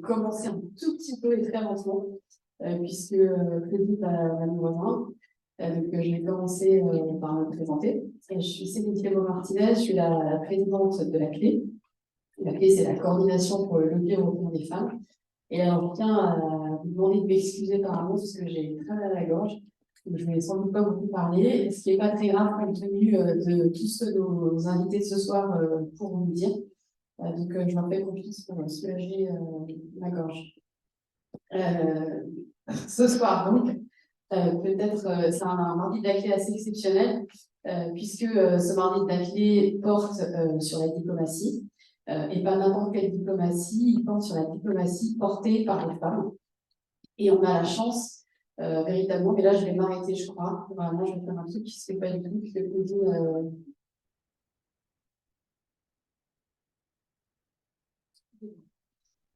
commencer un tout petit peu et très lentement, puisque Claudine va nous rejoindre. Donc, je vais commencer par me présenter. Je suis Céline Thibault-Martinez, je suis la présidente de la CLÉ. La CLÉ, c'est la coordination pour le lobby européen des femmes. Et alors, je tiens à vous demander de m'excuser par avance parce que j'ai très mal à la gorge. Donc, je ne vais sans doute pas beaucoup parler, ce qui n'est pas très grave compte tenu de tous nos invités de ce soir pour vous le dire. Donc, je m'en fais confiance pour soulager ma gorge. Ce soir, donc, peut-être c'est un mardi de la clé assez exceptionnel, puisque ce mardi de la clé porte sur la diplomatie, et pas n'importe quelle diplomatie, il porte sur la diplomatie portée par les femmes. Et on a la chance, véritablement, mais là je vais m'arrêter, je crois. Vraiment, je vais faire un truc qui ne se fait pas du tout, puisque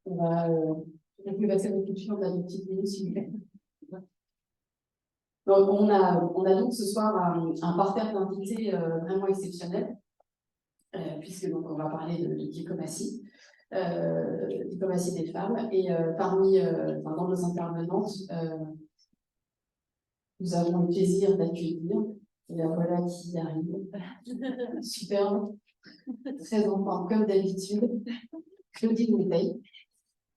on va passer notre culture, on a une petite minute, s'il vous plaît. Donc, on a donc ce soir un parterre d'invités vraiment exceptionnel, puisque donc on va parler de diplomatie, diplomatie des femmes. Et dans nos intervenantes, nous avons le plaisir d'accueillir, et la voilà qui arrive, superbe, très en forme comme d'habitude, Claudine Monteil.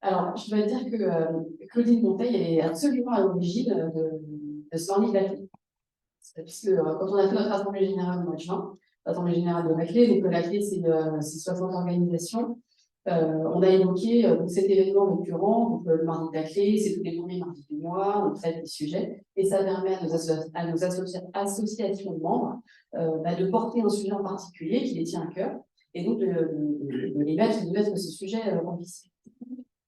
Alors, je dois dire que Claudine Monteil est absolument à l'origine de ce mardi de la clé. Puisque quand on a fait notre assemblée générale au mois de juin, l'assemblée générale de la clé, donc la clé c'est 60 organisations, on a évoqué cet événement récurrent, donc le mardi de la clé, c'est tous les premiers mardis du mois, on traite des sujets, et ça permet à nos associations de membres de porter un sujet en particulier qui les tient à cœur, et donc de mettre ce sujet en visibilité.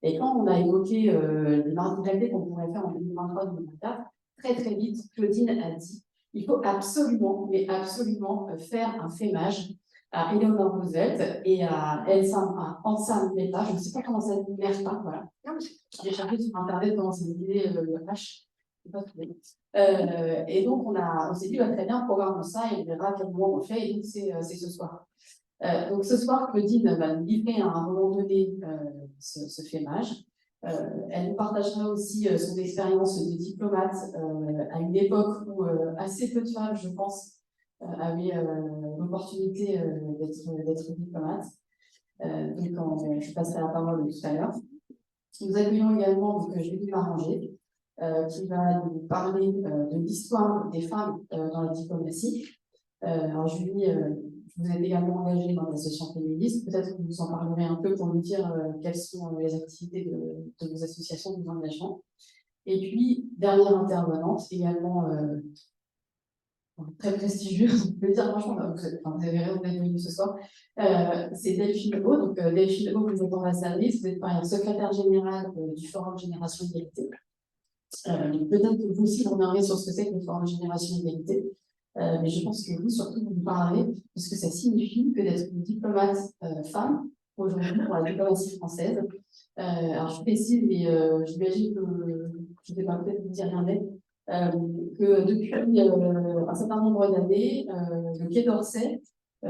Et quand on a évoqué le mardi de la clé qu'on pourrait faire en 2023-2024, très très vite, Claudine a dit il faut absolument, mais absolument faire un fémage à Eleanor Roosevelt et à Ansa Mehta. Je ne sais pas comment ça dit, Mehta, voilà. J'ai cherché sur Internet comment ça disait le H. Et donc, on s'est dit, très bien, programme ça et on verra à quel moment on le fait. Et donc, c'est ce soir. Donc, ce soir, Claudine va nous livrer à un moment donné ce fémage. Elle nous partagera aussi son expérience de diplomate à une époque où assez peu de femmes, je pense, avaient l'opportunité d'être diplomate. Donc, je passerai la parole tout à l'heure. Nous accueillons également Julie Maranger, qui va nous parler de l'histoire des femmes dans la diplomatie. Alors, Julie, vous êtes également engagée dans l'association féministe. Peut-être que vous en parlerez un peu pour nous dire quelles sont les activités de vos associations, de vos engagements. Et puis, dernière intervenante, également très prestigieuse, on peut dire, franchement, vous avez raison d'être venue ce soir. C'est Delphine Haut. Donc, Delphine Haut, vous êtes ambassadrice, vous êtes par exemple secrétaire générale du Forum Génération Égalité. Donc, peut-être que vous aussi, vous reviendrez sur ce que c'est que le Forum Génération Égalité. Mais je pense que vous, surtout, vous parlerez de ce que ça signifie que d'être une diplomate femme aujourd'hui pour la diplomatie française. Alors, je précise, mais j'imagine que je ne vais pas peut-être vous dire rien d'autre, que depuis un certain nombre d'années, le Quai d'Orsay a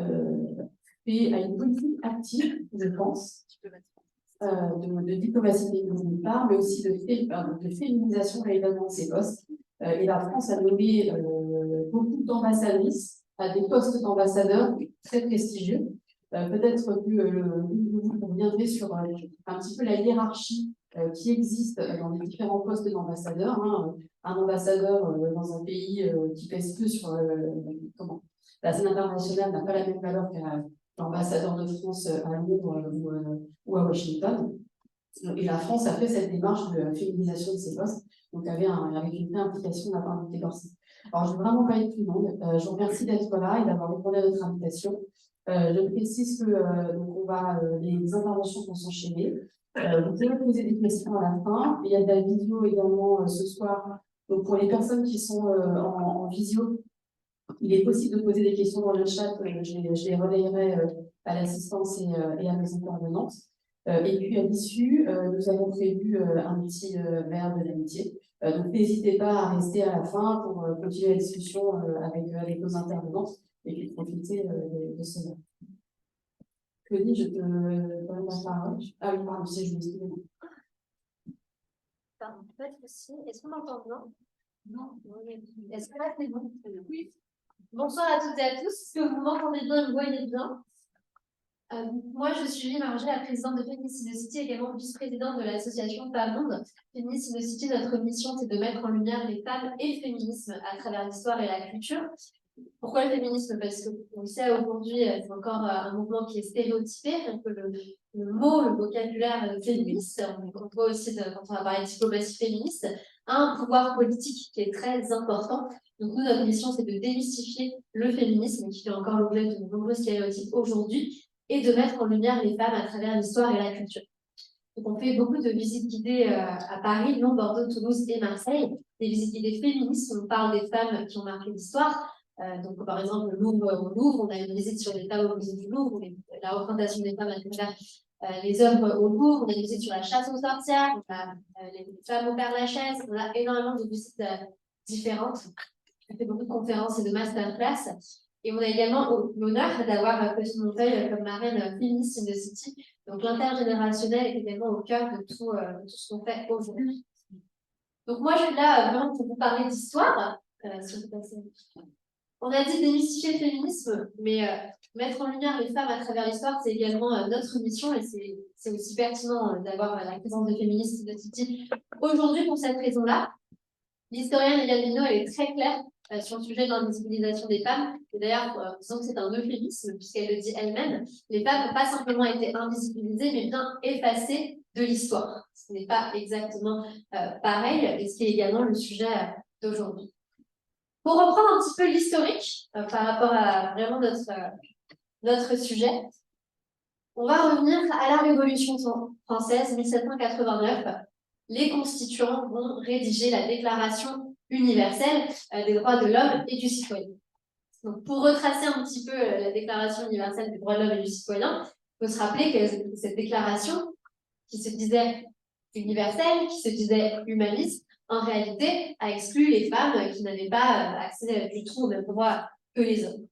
une politique active, je pense, de diplomatie féminine, mais aussi de féminisation réellement de ces postes. Et la France a nommé beaucoup d'ambassadrices à des postes d'ambassadeurs très prestigieux. Peut-être que vous reviendrez sur un petit peu la hiérarchie qui existe dans les différents postes d'ambassadeurs. Hein. Un ambassadeur dans un pays qui pèse peu sur la scène internationale n'a pas la même valeur qu'un ambassadeur de France à Londres ou à Washington. Et la France a fait cette démarche de féminisation de ses postes, donc avec une vraie implication de la part du Quai d'Orsay. Alors, je ne vais vraiment pas être plus longue. Je vous remercie d'être là et d'avoir répondu à notre invitation. Je précise que les interventions vont s'enchaîner. Vous pouvez poser des questions à la fin. Il y a de la vidéo également ce soir. Donc, pour les personnes qui sont en visio, il est possible de poser des questions dans le chat. Je les relayerai à l'assistance et à mes intervenantes. Et puis, à l'issue, nous avons prévu un petit verre de l'amitié. Donc, n'hésitez pas à rester à la fin pour continuer la discussion avec nos intervenantes et puis profiter de ce verre. Claudie, je te donne la parole. Ah oui, pardon, si je m'excuse. Pardon, pas de souci. Est-ce qu'on m'entend bien? Non. Est-ce que là, c'est bon? Oui. Bonsoir à toutes et à tous. Est-ce que vous m'entendez bien, vous voyez bien? Moi, je suis Julie Marger, la présidente de Féminisme in the City, également vice-présidente de l'association Femmes Monde. Féminisme in the City, notre mission, c'est de mettre en lumière les femmes et le féminisme à travers l'histoire et la culture. Pourquoi le féminisme? Parce que, on le sait, aujourd'hui, c'est encore un mouvement qui est stéréotypé, un peu le mot, le vocabulaire féministe, on voit aussi, quand on va parler de diplomatie féministe, a un pouvoir politique qui est très important. Donc, nous, notre mission, c'est de démystifier le féminisme, qui fait encore l'objet de nombreux stéréotypes aujourd'hui, et de mettre en lumière les femmes à travers l'histoire et la culture. Donc, on fait beaucoup de visites guidées à Paris, Lyon, Bordeaux, Toulouse et Marseille. Des visites guidées féministes, où on parle des femmes qui ont marqué l'histoire. Donc, par exemple, le Louvre, au Louvre, on a une visite sur les femmes au musée du Louvre, la représentation des femmes à travers les œuvres au Louvre, on a une visite sur la chasse aux sorcières, on a les femmes au Père-Lachaise, on a énormément de visites différentes. On fait beaucoup de conférences et de masterclass. Et on a également l'honneur d'avoir Petit Monteil comme marraine Féministe in the City. Donc, l'intergénérationnel est également au cœur de tout ce qu'on fait aujourd'hui. Donc, moi, je suis là vraiment pour vous parler d'histoire. On a dit démystifier le féminisme, mais mettre en lumière les femmes à travers l'histoire, c'est également notre mission et c'est aussi pertinent d'avoir la présence de Féministes in the City aujourd'hui pour cette raison-là. L'historienne Hélène Minot, elle est très claire sur le sujet de l'invisibilisation des femmes. Et d'ailleurs, disons que c'est un euphémisme, puisqu'elle le dit elle-même, les femmes n'ont pas simplement été invisibilisées, mais bien effacées de l'histoire. Ce n'est pas exactement pareil, et ce qui est également le sujet d'aujourd'hui. Pour reprendre un petit peu l'historique par rapport à vraiment notre sujet, on va revenir à la Révolution française, 1789. Les constituants vont rédiger la Déclaration universelle des droits de l'homme et du citoyen. Donc, pour retracer un petit peu la Déclaration universelle des droits de l'homme et du citoyen, il faut se rappeler que cette déclaration, qui se disait universelle, qui se disait humaniste, en réalité, a exclu les femmes qui n'avaient pas accès du tout aux mêmes droits que les hommes.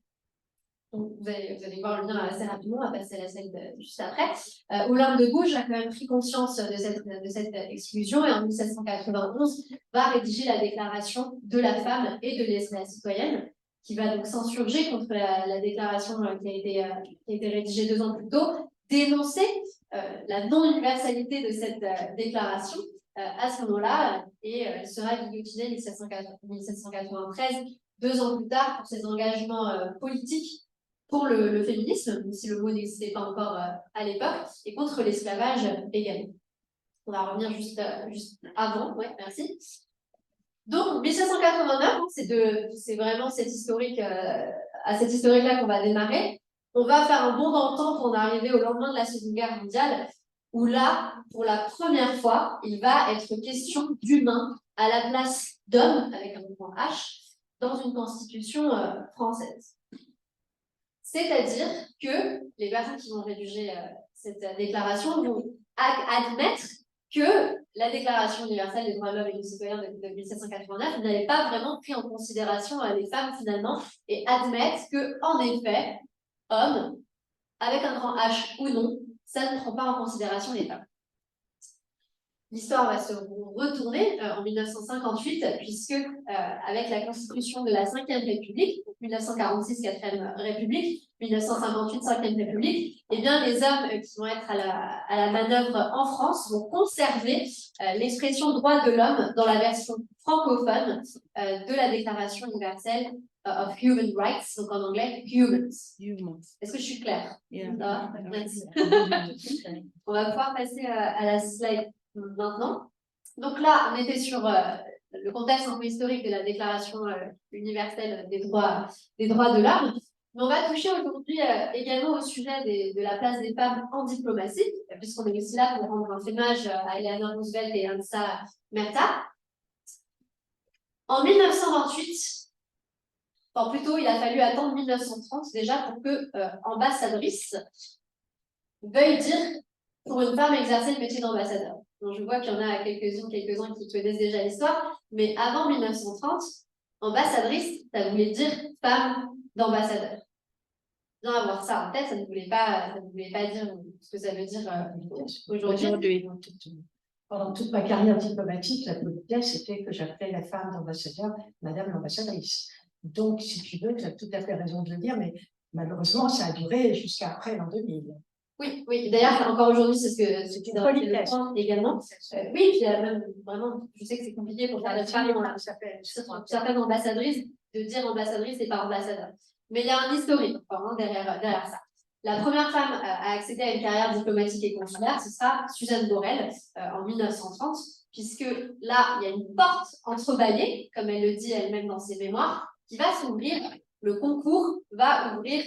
Donc, vous allez voir le lien assez rapidement, on va passer à la slide juste après. Olympe de Gouges a quand même pris conscience de cette exclusion et en 1791 va rédiger la déclaration de la femme et de la citoyenne, qui va donc s'insurger contre la déclaration qui a été rédigée 2 ans plus tôt, dénoncer la non-universalité de cette déclaration à ce moment-là, et elle sera guillotinée en 1793, 2 ans plus tard, pour ses engagements politiques pour le féminisme, même si le mot n'existait pas encore à l'époque, et contre l'esclavage également. On va revenir juste avant, ouais, merci. Donc, 1789, c'est vraiment cette historique, à cette historique-là qu'on va démarrer. On va faire un bond dans le temps pour en arriver au lendemain de la Seconde Guerre mondiale, où là, pour la première fois, il va être question d'humain à la place d'homme, avec un grand H, dans une constitution française. C'est-à-dire que les personnes qui vont rédiger cette déclaration vont admettre que la Déclaration universelle des droits de l'homme et du citoyen de 1789 n'avait pas vraiment pris en considération les femmes finalement, et admettre que, en effet, hommes, avec un grand H ou non, ça ne prend pas en considération les femmes. L'histoire va se retourner en 1958, puisque avec la constitution de la 5e République, 1946 4e République, 1958 5e République, eh bien, les hommes qui vont être à la manœuvre en France vont conserver l'expression droit de l'homme dans la version francophone de la Déclaration universelle of Human Rights, donc en anglais Humans. Est-ce que je suis claire? Yeah. Ah, merci. On va pouvoir passer à la slide maintenant. Donc là, on était sur le contexte un peu historique de la Déclaration universelle des droits de l'homme. Mais on va toucher aujourd'hui également au sujet de la place des femmes en diplomatie, puisqu'on est aussi là pour rendre un hommage à Eleanor Roosevelt et Hansa Mehta. En 1928, enfin plutôt, il a fallu attendre 1930 déjà pour que ambassadrice veuille dire pour une femme exercer le métier d'ambassadeur. Donc, je vois qu'il y en a quelques-uns qui connaissent déjà l'histoire, mais avant 1930, ambassadrice, ça voulait dire femme d'ambassadeur. Bien avoir ça en tête, ça ne voulait pas dire ce que ça veut dire aujourd'hui. pendant toute ma carrière diplomatique, la politesse, c'était que j'appelais la femme d'ambassadeur Madame l'ambassadrice. Donc, si tu veux, tu as tout à fait raison de le dire, mais malheureusement, ça a duré jusqu'à après l'an 2000. Oui, oui. D'ailleurs, encore aujourd'hui, c'est ce qui est le point également. Oui, puis même vraiment, je sais que c'est compliqué pour faire la femme, certaines ambassadrices, de dire ambassadrice et pas ambassadeur. Mais il y a un historique encore, derrière ça. La première femme à accéder à une carrière diplomatique et consulaire, ce sera Suzanne Borel en 1930, puisque là, il y a une porte entrebâillée, comme elle le dit elle-même dans ses mémoires, qui va s'ouvrir. Le concours va ouvrir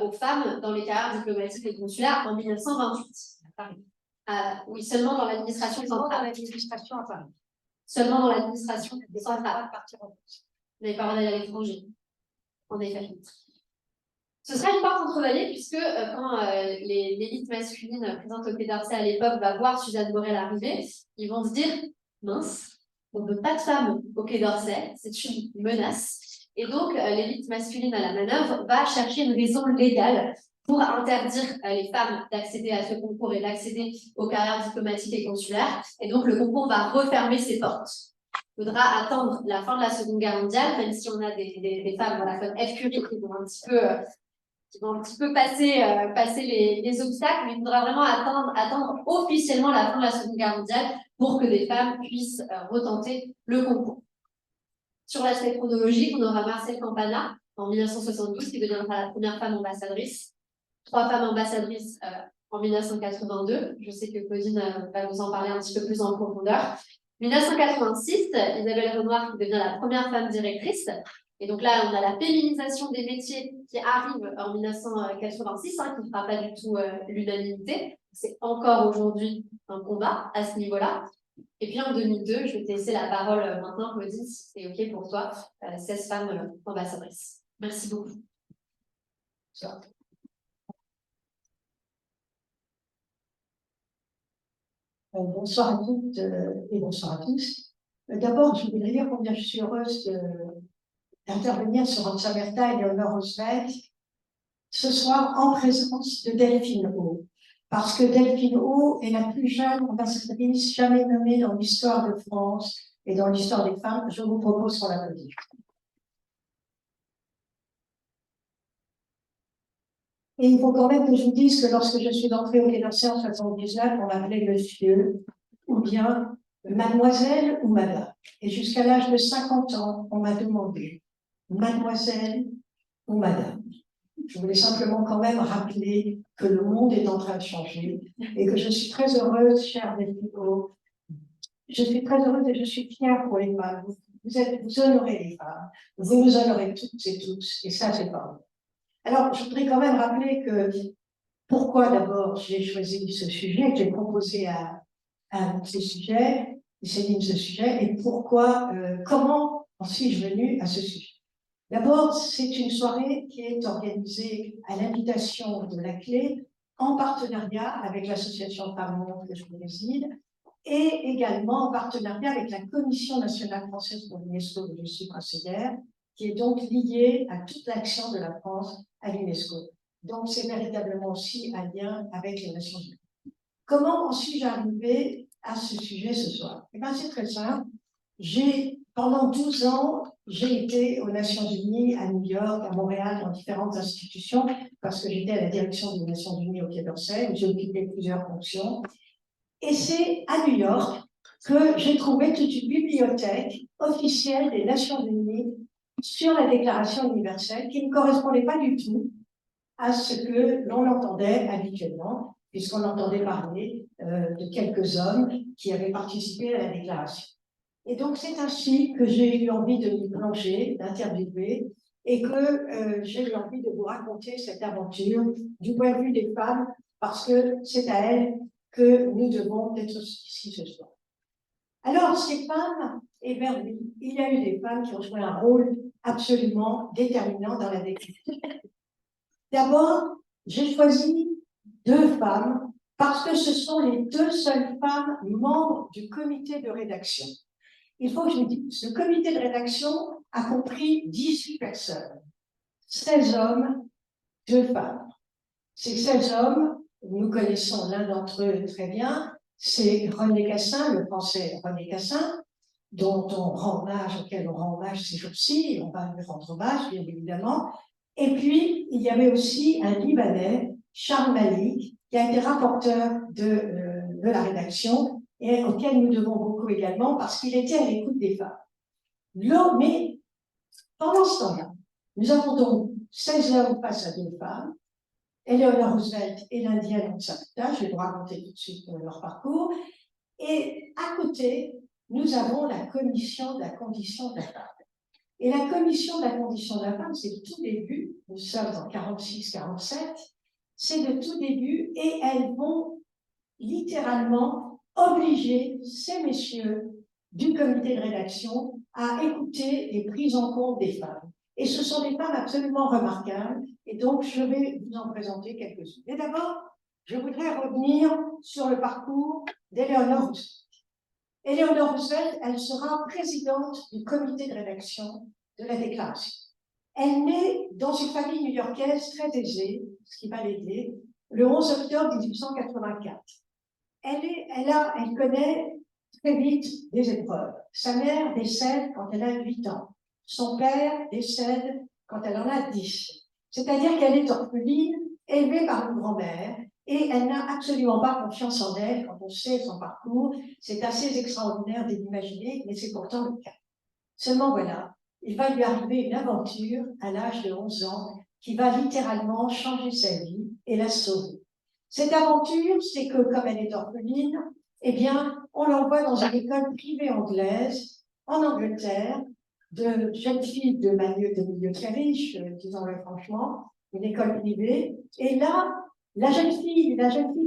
aux femmes dans les carrières diplomatiques et consulaires en 1928 à Paris. Oui, seulement dans l'administration centrale. À Paris. Seulement dans l'administration centrale. Vous n'avez pas le droit d'aller à l'étranger. En effet. Ce sera une porte entrebâillée puisque quand l'élite masculine présente au Quai d'Orsay à l'époque va voir Suzanne Borel arriver, ils vont se dire mince, on ne veut pas de femmes au Quai d'Orsay, c'est une menace. Et donc, l'élite masculine à la manœuvre va chercher une raison légale pour interdire les femmes d'accéder à ce concours et d'accéder aux carrières diplomatiques et consulaires. Et donc, le concours va refermer ses portes. Il faudra attendre la fin de la Seconde Guerre mondiale, même si on a des femmes voilà, comme F. Curie qui vont un petit peu passer les obstacles, mais il faudra vraiment attendre officiellement la fin de la Seconde Guerre mondiale pour que des femmes puissent retenter le concours. Sur l'aspect chronologique, on aura Marcel Campana en 1972 qui deviendra la première femme ambassadrice. 3 femmes ambassadrices en 1982. Je sais que Claudine va vous en parler un petit peu plus en profondeur. 1986, Isabelle Renoir qui devient la première femme directrice. Et donc là, on a la féminisation des métiers qui arrive en 1986, qui ne fera pas du tout l'unanimité. C'est encore aujourd'hui un combat à ce niveau-là. Et puis en 2002, je vais te laisser la parole maintenant, Claudine, si c'est OK pour toi, 16 femmes ambassadrices. Merci beaucoup. Bonsoir à toutes et bonsoir à tous. D'abord, je voudrais dire combien je suis heureuse d'intervenir sur Anne-Samerta et Léonore Roosevelt ce soir en présence de Delphine O. Parce que Delphine O est la plus jeune ambassadrice jamais nommée dans l'histoire de France et dans l'histoire des femmes. Je vous propose qu'on l'applaudisse. Et il faut quand même que je vous dise que lorsque je suis entrée au Quai d'Orsay en 1979, on m'appelait monsieur, ou bien mademoiselle ou madame. Et jusqu'à l'âge de 50 ans, on m'a demandé mademoiselle ou madame. Je voulais simplement quand même rappeler que le monde est en train de changer et que je suis très heureuse, chère Delphine, je suis très heureuse et je suis fière pour les femmes. Vous honorez les femmes, vous nous honorez toutes et tous, et ça, c'est pas vrai. Alors, je voudrais quand même rappeler que pourquoi d'abord j'ai choisi ce sujet, que j'ai proposé à ce sujet, Céline ce sujet, et pourquoi, comment en suis-je venue à ce sujet. D'abord, c'est une soirée qui est organisée à l'invitation de la Clé, en partenariat avec l'association Femmes Monde que je préside, et également en partenariat avec la Commission nationale française pour l'UNESCO, dont je suis conseillère, qui est donc liée à toute l'action de la France à l'UNESCO. Donc, c'est véritablement aussi un lien avec les Nations Unies. Comment en suis-je arrivée à ce sujet ce soir? Eh bien, c'est très simple. Pendant 12 ans, j'ai été aux Nations Unies, à New York, à Montréal, dans différentes institutions, parce que j'étais à la direction des Nations Unies au Quai d'Orsay, où j'ai occupé plusieurs fonctions. Et c'est à New York que j'ai trouvé toute une bibliothèque officielle des Nations Unies sur la Déclaration universelle qui ne correspondait pas du tout à ce que l'on entendait habituellement, puisqu'on entendait parler de quelques hommes qui avaient participé à la Déclaration. Et donc, c'est ainsi que j'ai eu envie de m'y plonger, d'interviewer, et que j'ai eu envie de vous raconter cette aventure du point de vue des femmes, parce que c'est à elles que nous devons être ici ce soir. Alors, ces femmes, eh bien oui, il y a eu des femmes qui ont joué un rôle absolument déterminant dans la déclaration. D'abord, j'ai choisi 2 femmes, parce que ce sont les 2 seules femmes membres du comité de rédaction. Il faut que je vous dise, le comité de rédaction a compris 18 personnes, 16 hommes, 2 femmes. Ces 16 hommes, nous connaissons l'un d'entre eux très bien, c'est René Cassin, le français René Cassin, dont on rend hommage, auquel on rend hommage ces jours-ci, on va lui rendre hommage, bien évidemment. Et puis, il y avait aussi un Libanais, Charles Malik, qui a été rapporteur de la rédaction et auquel nous devons beaucoup également parce qu'il était à l'écoute des femmes. Mais pendant ce temps-là, nous avons donc 16 hommes face à 2 femmes, Eleanor Roosevelt et l'Indienne Savita, je vais vous raconter tout de suite leur parcours, et à côté, nous avons la commission de la condition de la femme. Et la commission de la condition de la femme, c'est le tout début, nous sommes en 46-47, c'est le tout début, et elles vont littéralement obliger ces messieurs du comité de rédaction à écouter les prises en compte des femmes. Et ce sont des femmes absolument remarquables, et donc je vais vous en présenter quelques-unes. Mais d'abord, je voudrais revenir sur le parcours d'Eleanor Roosevelt. Eleanor Roosevelt, elle sera présidente du comité de rédaction de la Déclaration. Elle naît dans une famille new-yorkaise très aisée, ce qui va l'aider, le 11 octobre 1884. Elle connaît très vite des épreuves. Sa mère décède quand elle a 8 ans. Son père décède quand elle en a 10. C'est-à-dire qu'elle est orpheline, élevée par une grand-mère, et elle n'a absolument pas confiance en elle quand on sait son parcours. C'est assez extraordinaire de l'imaginer, mais c'est pourtant le cas. Seulement voilà, il va lui arriver une aventure à l'âge de 11 ans qui va littéralement changer sa vie et la sauver. Cette aventure, c'est que comme elle est orpheline, eh bien, on l'envoie dans une école privée anglaise en Angleterre, de jeunes filles de milieu très riche, disons-le franchement, une école privée. Et là, la jeune fille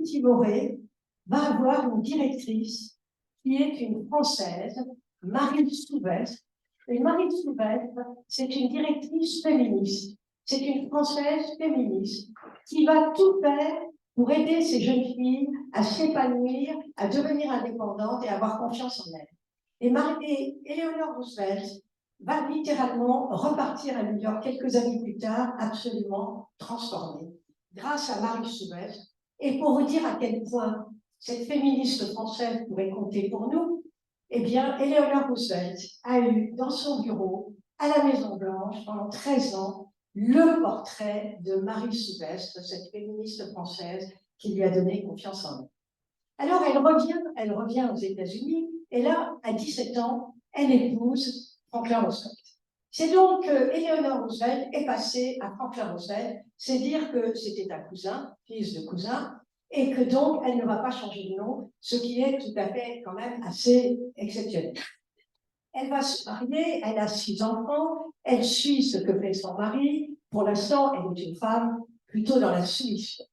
timorée va avoir une directrice qui est une Française, Marie Souvestre. Et Marie Souvestre, c'est une directrice féministe. C'est une Française féministe qui va tout faire pour aider ces jeunes filles à s'épanouir, à devenir indépendantes et à avoir confiance en elles. Et Eleanor Roosevelt va littéralement repartir à New York quelques années plus tard, absolument transformée, grâce à Marie Souvestre. Et pour vous dire à quel point cette féministe française pourrait compter pour nous, eh bien, Eleanor Roosevelt a eu dans son bureau, à la Maison-Blanche, pendant 13 ans, le portrait de Marie Souvestre, cette féministe française qui lui a donné confiance en elle. Alors, elle revient aux États-Unis, et là, à 17 ans, elle épouse Franklin Roosevelt. C'est donc que Eleanor Roosevelt est passée à Franklin Roosevelt, c'est dire que c'était un cousin, fils de cousin, et que donc elle ne va pas changer de nom, ce qui est tout à fait quand même assez exceptionnel. Elle va se marier, elle a 6 enfants, elle suit ce que fait son mari. Pour l'instant, elle est une femme plutôt dans la soumission.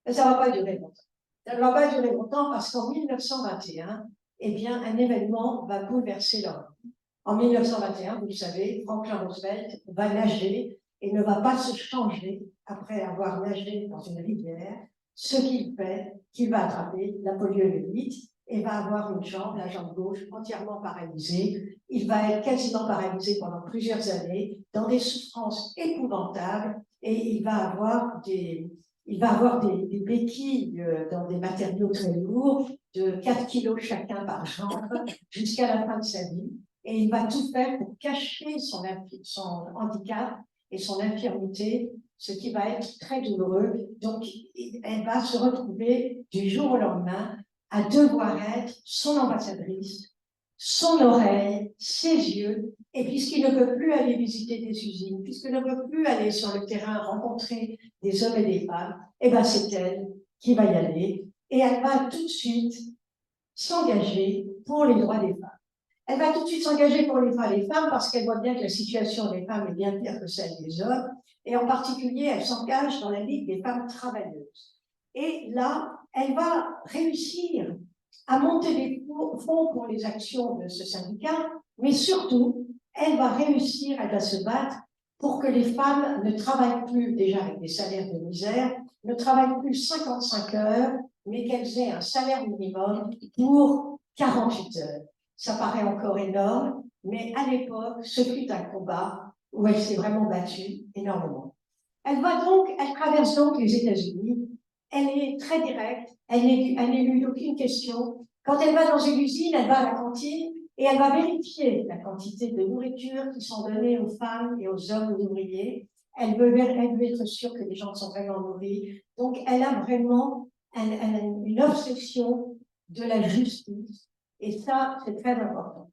Mais ça ne va pas durer longtemps. Ça ne va pas durer longtemps parce qu'en 1921, eh bien, un événement va bouleverser leur vie. En 1921, vous le savez, Franklin Roosevelt va nager et ne va pas se changer après avoir nagé dans une rivière. Ce qu'il fait, qu'il va attraper la poliomyélite et va avoir une jambe, la jambe gauche, entièrement paralysée. Il va être quasiment paralysé pendant plusieurs années, dans des souffrances épouvantables, et il va avoir des béquilles dans des matériaux très lourds, de 4 kilos chacun par jambe, jusqu'à la fin de sa vie. Et il va tout faire pour cacher son handicap et son infirmité, ce qui va être très douloureux. Donc, elle va se retrouver du jour au lendemain à devoir être son ambassadrice, son oreille, ses yeux, et puisqu'il ne peut plus aller visiter des usines, puisqu'il ne peut plus aller sur le terrain rencontrer des hommes et des femmes, eh ben c'est elle qui va y aller, et elle va tout de suite s'engager pour les droits des femmes. Elle va tout de suite s'engager pour les droits des femmes parce qu'elle voit bien que la situation des femmes est bien pire que celle des hommes, et en particulier, elle s'engage dans la Ligue des femmes travailleuses. Et là, elle va réussir à monter des fonds pour les actions de ce syndicat, mais surtout, elle va se battre pour que les femmes ne travaillent plus, déjà avec des salaires de misère, ne travaillent plus 55 heures, mais qu'elles aient un salaire minimum pour 48 heures. Ça paraît encore énorme, mais à l'époque, ce fut un combat où elle s'est vraiment battue énormément. Elle traverse donc les États-Unis. Elle est très directe, elle n'élude aucune question, Quand elle va dans une usine, elle va à la cantine et elle va vérifier la quantité de nourriture qui sont données aux femmes et aux hommes ouvriers. Elle veut être sûre que les gens sont vraiment nourris. Donc, elle a vraiment une obsession de la justice. Et ça, c'est très important.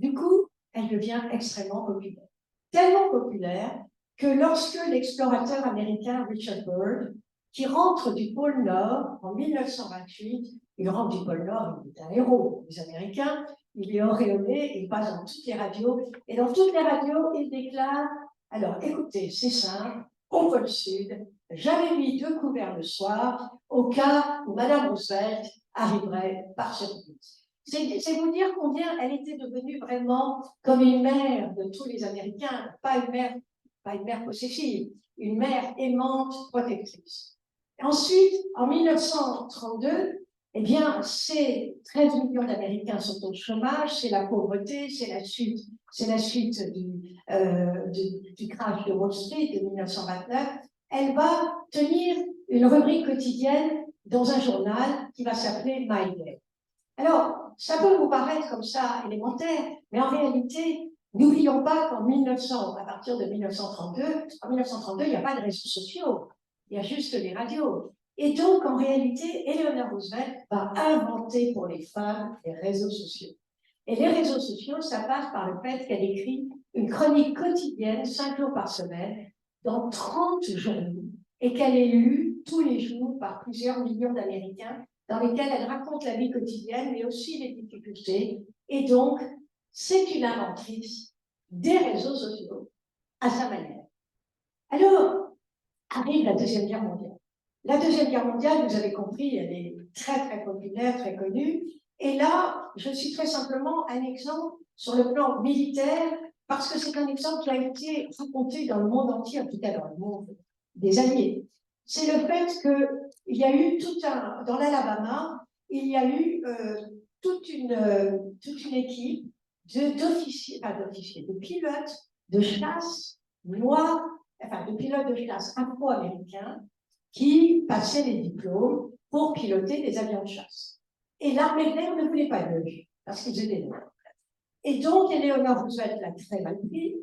Du coup, elle devient extrêmement populaire. Tellement populaire que lorsque l'explorateur américain Richard Byrd, qui rentre du pôle Nord en 1928, il rentre du pôle Nord, il est un héros des Américains, il est auréolé, il passe dans toutes les radios, et dans toutes les radios, il déclare, alors écoutez, c'est simple, au pôle Sud, j'avais mis 2 couverts le soir, au cas où Madame Roosevelt arriverait par surprise. C'est vous dire combien elle était devenue vraiment comme une mère de tous les Américains, pas une mère possessive, une mère aimante, protectrice. Ensuite, en 1932, eh bien, ces 13 millions d'Américains sont au chômage, c'est la pauvreté, c'est la suite du crash de Wall Street de 1929. Elle va tenir une rubrique quotidienne dans un journal qui va s'appeler My Day. Alors, ça peut vous paraître comme ça élémentaire, mais en réalité, n'oublions pas qu'en 1900, à partir de 1932, en 1932, il n'y a pas de réseaux sociaux, il y a juste les radios. Et donc, en réalité, Eleanor Roosevelt va inventer pour les femmes les réseaux sociaux. Et les réseaux sociaux, ça passe par le fait qu'elle écrit une chronique quotidienne, 5 jours par semaine, dans 30 journaux, et qu'elle est lue tous les jours par plusieurs millions d'Américains, dans lesquels elle raconte la vie quotidienne, mais aussi les difficultés. Et donc, c'est une inventrice des réseaux sociaux à sa manière. Alors, arrive la Deuxième Guerre mondiale. La Deuxième Guerre mondiale, vous avez compris, elle est très, très populaire, très connue. Et là, je citerai simplement un exemple sur le plan militaire, parce que c'est un exemple qui a été raconté dans le monde entier, en tout cas dans le monde des Alliés. C'est le fait qu'il y a eu dans l'Alabama, il y a eu toute une équipe d'officiers, de pilotes de chasse noirs, de pilotes de chasse afro-américains qui passaient les diplômes pour piloter des avions de chasse. Et l'armée de l'air ne voulait pas d'eux, parce qu'ils étaient noirs. Et donc, Eleanor Roosevelt l'a très mal pris.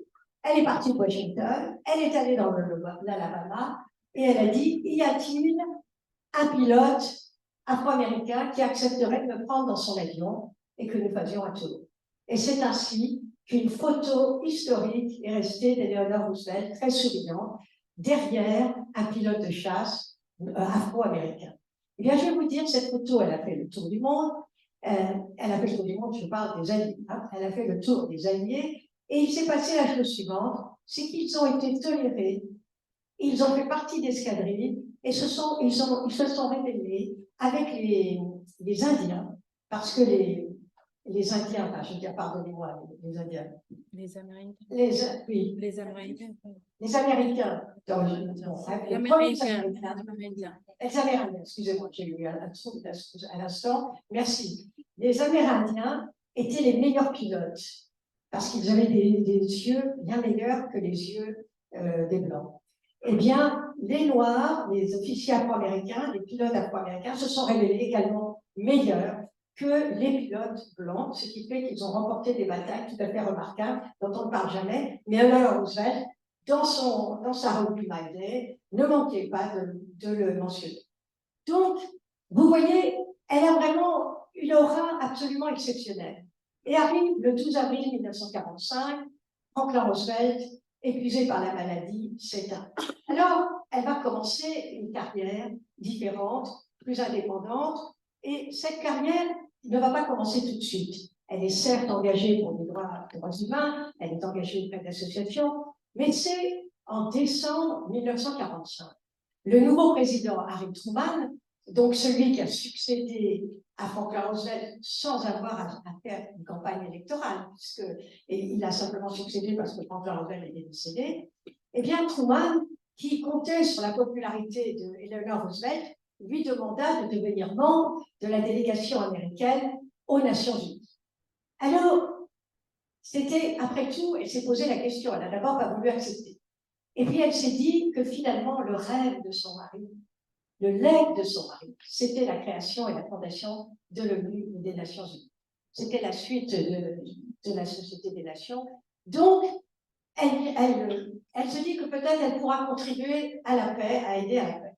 Elle est partie de Washington, elle est allée dans l'Alabama, et elle a dit, y a-t-il un pilote afro-américain qui accepterait de me prendre dans son avion et que nous faisions un tour? Et c'est ainsi qu'une photo historique est restée d'Eleanor Roosevelt, très souriante, derrière un pilote de chasse afro-américain. Eh bien, je vais vous dire, cette photo, elle a fait le tour du monde. Elle a fait le tour du monde, je parle des Alliés. Hein, elle a fait le tour des Alliés. Et il s'est passé la chose suivante, c'est qu'ils ont été tolérés, ils ont fait partie d'escadrilles, et ils se sont révélés avec les Indiens, parce que les Indiens, enfin, je veux dire, pardonnez-moi, les Indiens. Les Américains. Oui. Les Américains. Les Américains. Les Amérindiens, excusez-moi, j'ai eu un trou à l'instant. Merci. Les Amérindiens étaient les meilleurs pilotes, parce qu'ils avaient des yeux bien meilleurs que les yeux des Blancs. Eh bien, les Noirs, les officiers afro-américains, les pilotes afro-américains se sont révélés également meilleurs que les pilotes blancs, ce qui fait qu'ils ont remporté des batailles tout à fait remarquables, dont on ne parle jamais, mais Eleanor Roosevelt, dans sa revue My Day, ne manquait pas de le mentionner. Donc, vous voyez, elle a vraiment une aura absolument exceptionnelle. Et arrive le 12 avril 1945, Franklin Roosevelt, épuisé par la maladie, s'éteint. Alors, elle va commencer une carrière différente, plus indépendante, et cette carrière ne va pas commencer tout de suite. Elle est certes engagée pour les droits humains, elle est engagée auprès d'associations, mais c'est en décembre 1945. Le nouveau président Harry Truman, donc celui qui a succédé à Franklin Roosevelt sans avoir à faire une campagne électorale, il a simplement succédé parce que Franklin Roosevelt était décédé, eh bien Truman, qui comptait sur la popularité d'Eleanor Roosevelt, lui demanda de devenir membre de la délégation américaine aux Nations Unies. Alors, c'était, après tout, elle s'est posé la question, elle n'a d'abord pas voulu accepter. Et puis elle s'est dit que finalement, le rêve de son mari, le legs de son mari, c'était la création et la fondation de l'ONU des Nations Unies. C'était la suite de la Société des Nations. Donc, elle se dit que peut-être elle pourra contribuer à la paix, à aider à la paix.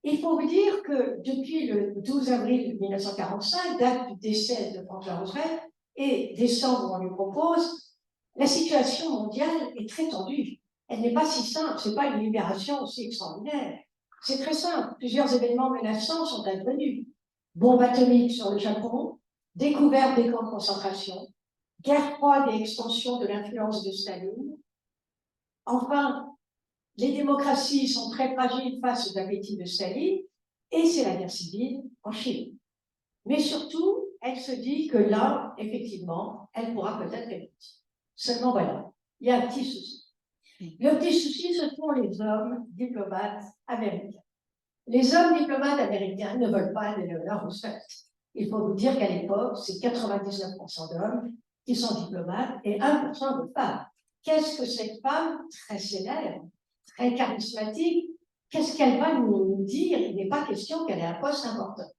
Il faut vous dire que depuis le 12 avril 1945, date du décès de Franklin Roosevelt, et décembre, on lui propose, la situation mondiale est très tendue. Elle n'est pas si simple, ce n'est pas une libération aussi extraordinaire. C'est très simple, plusieurs événements menaçants sont advenus. Bombe atomique sur le Japon, découverte des camps de concentration, guerre froide et extension de l'influence de Staline. Enfin, les démocraties sont très fragiles face aux appétits de Staline, et c'est la guerre civile en Chine. Mais surtout, elle se dit que là, effectivement, elle pourra peut-être aider. Seulement voilà, il y a un petit souci. Le petit souci, ce sont les hommes diplomates américains. Les hommes diplomates américains ne veulent pas d'Eleanor Roosevelt. Il faut vous dire qu'à l'époque, c'est 99% d'hommes qui sont diplomates et 1% de femmes. Qu'est-ce que cette femme très célèbre, très charismatique, qu'est-ce qu'elle va nous dire? Il n'est pas question qu'elle ait un poste important.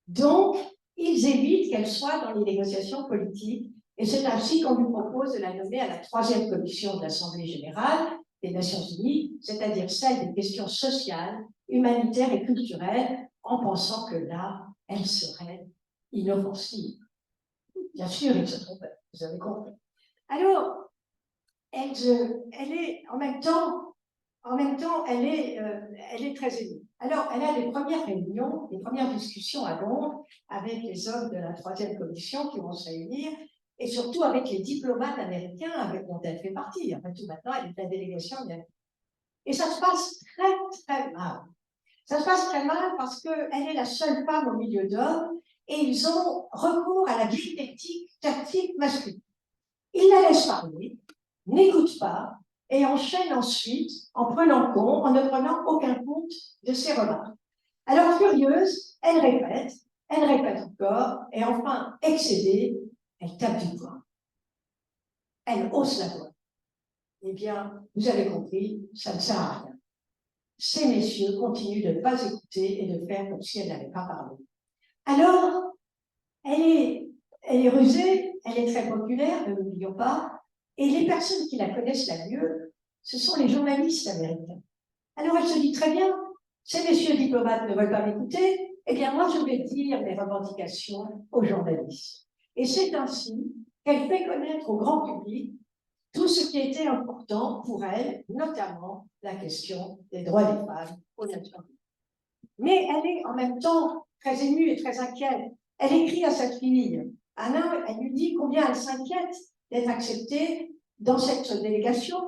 Donc, ils évitent qu'elle soit dans les négociations politiques, et c'est ainsi qu'on lui propose de la nommer à la 3e commission de l'Assemblée générale des Nations unies, c'est-à-dire celle des questions sociales, humanitaires et culturelles, en pensant que là, elle serait inoffensive. Bien sûr, il se trompait, vous avez compris. Alors, elle est en même temps, elle est très émue. Alors, elle a des premières réunions, des premières discussions à Londres avec les hommes de la 3e commission qui vont se réunir, et surtout avec les diplomates américains avec dont elle fait partie. Après tout, maintenant, elle est la délégation américaine. Et ça se passe très, très mal. Ça se passe très mal parce qu'elle est la seule femme au milieu d'hommes, et ils ont recours à la vieille tactique masculine. Ils la laissent parler, n'écoutent pas, et enchaînent ensuite en ne prenant aucun compte de ses remarques. Alors, furieuse, elle répète encore, et enfin, excédée, elle tape du poing. Elle hausse la voix. Eh bien, vous avez compris, ça ne sert à rien. Ces messieurs continuent de ne pas écouter et de faire comme si elle n'avait pas parlé. Alors, elle est rusée, elle est très populaire, ne l'oublions pas, et les personnes qui la connaissent la mieux, ce sont les journalistes américains. Alors elle se dit très bien, ces messieurs diplomates ne veulent pas m'écouter, eh bien moi je vais dire mes revendications aux journalistes. Et c'est ainsi qu'elle fait connaître au grand public tout ce qui était important pour elle, notamment la question des droits des femmes aux Nations Unies. Mais elle est en même temps très émue et très inquiète. Elle écrit à sa fille, Anna, elle lui dit combien elle s'inquiète d'être acceptée dans cette délégation,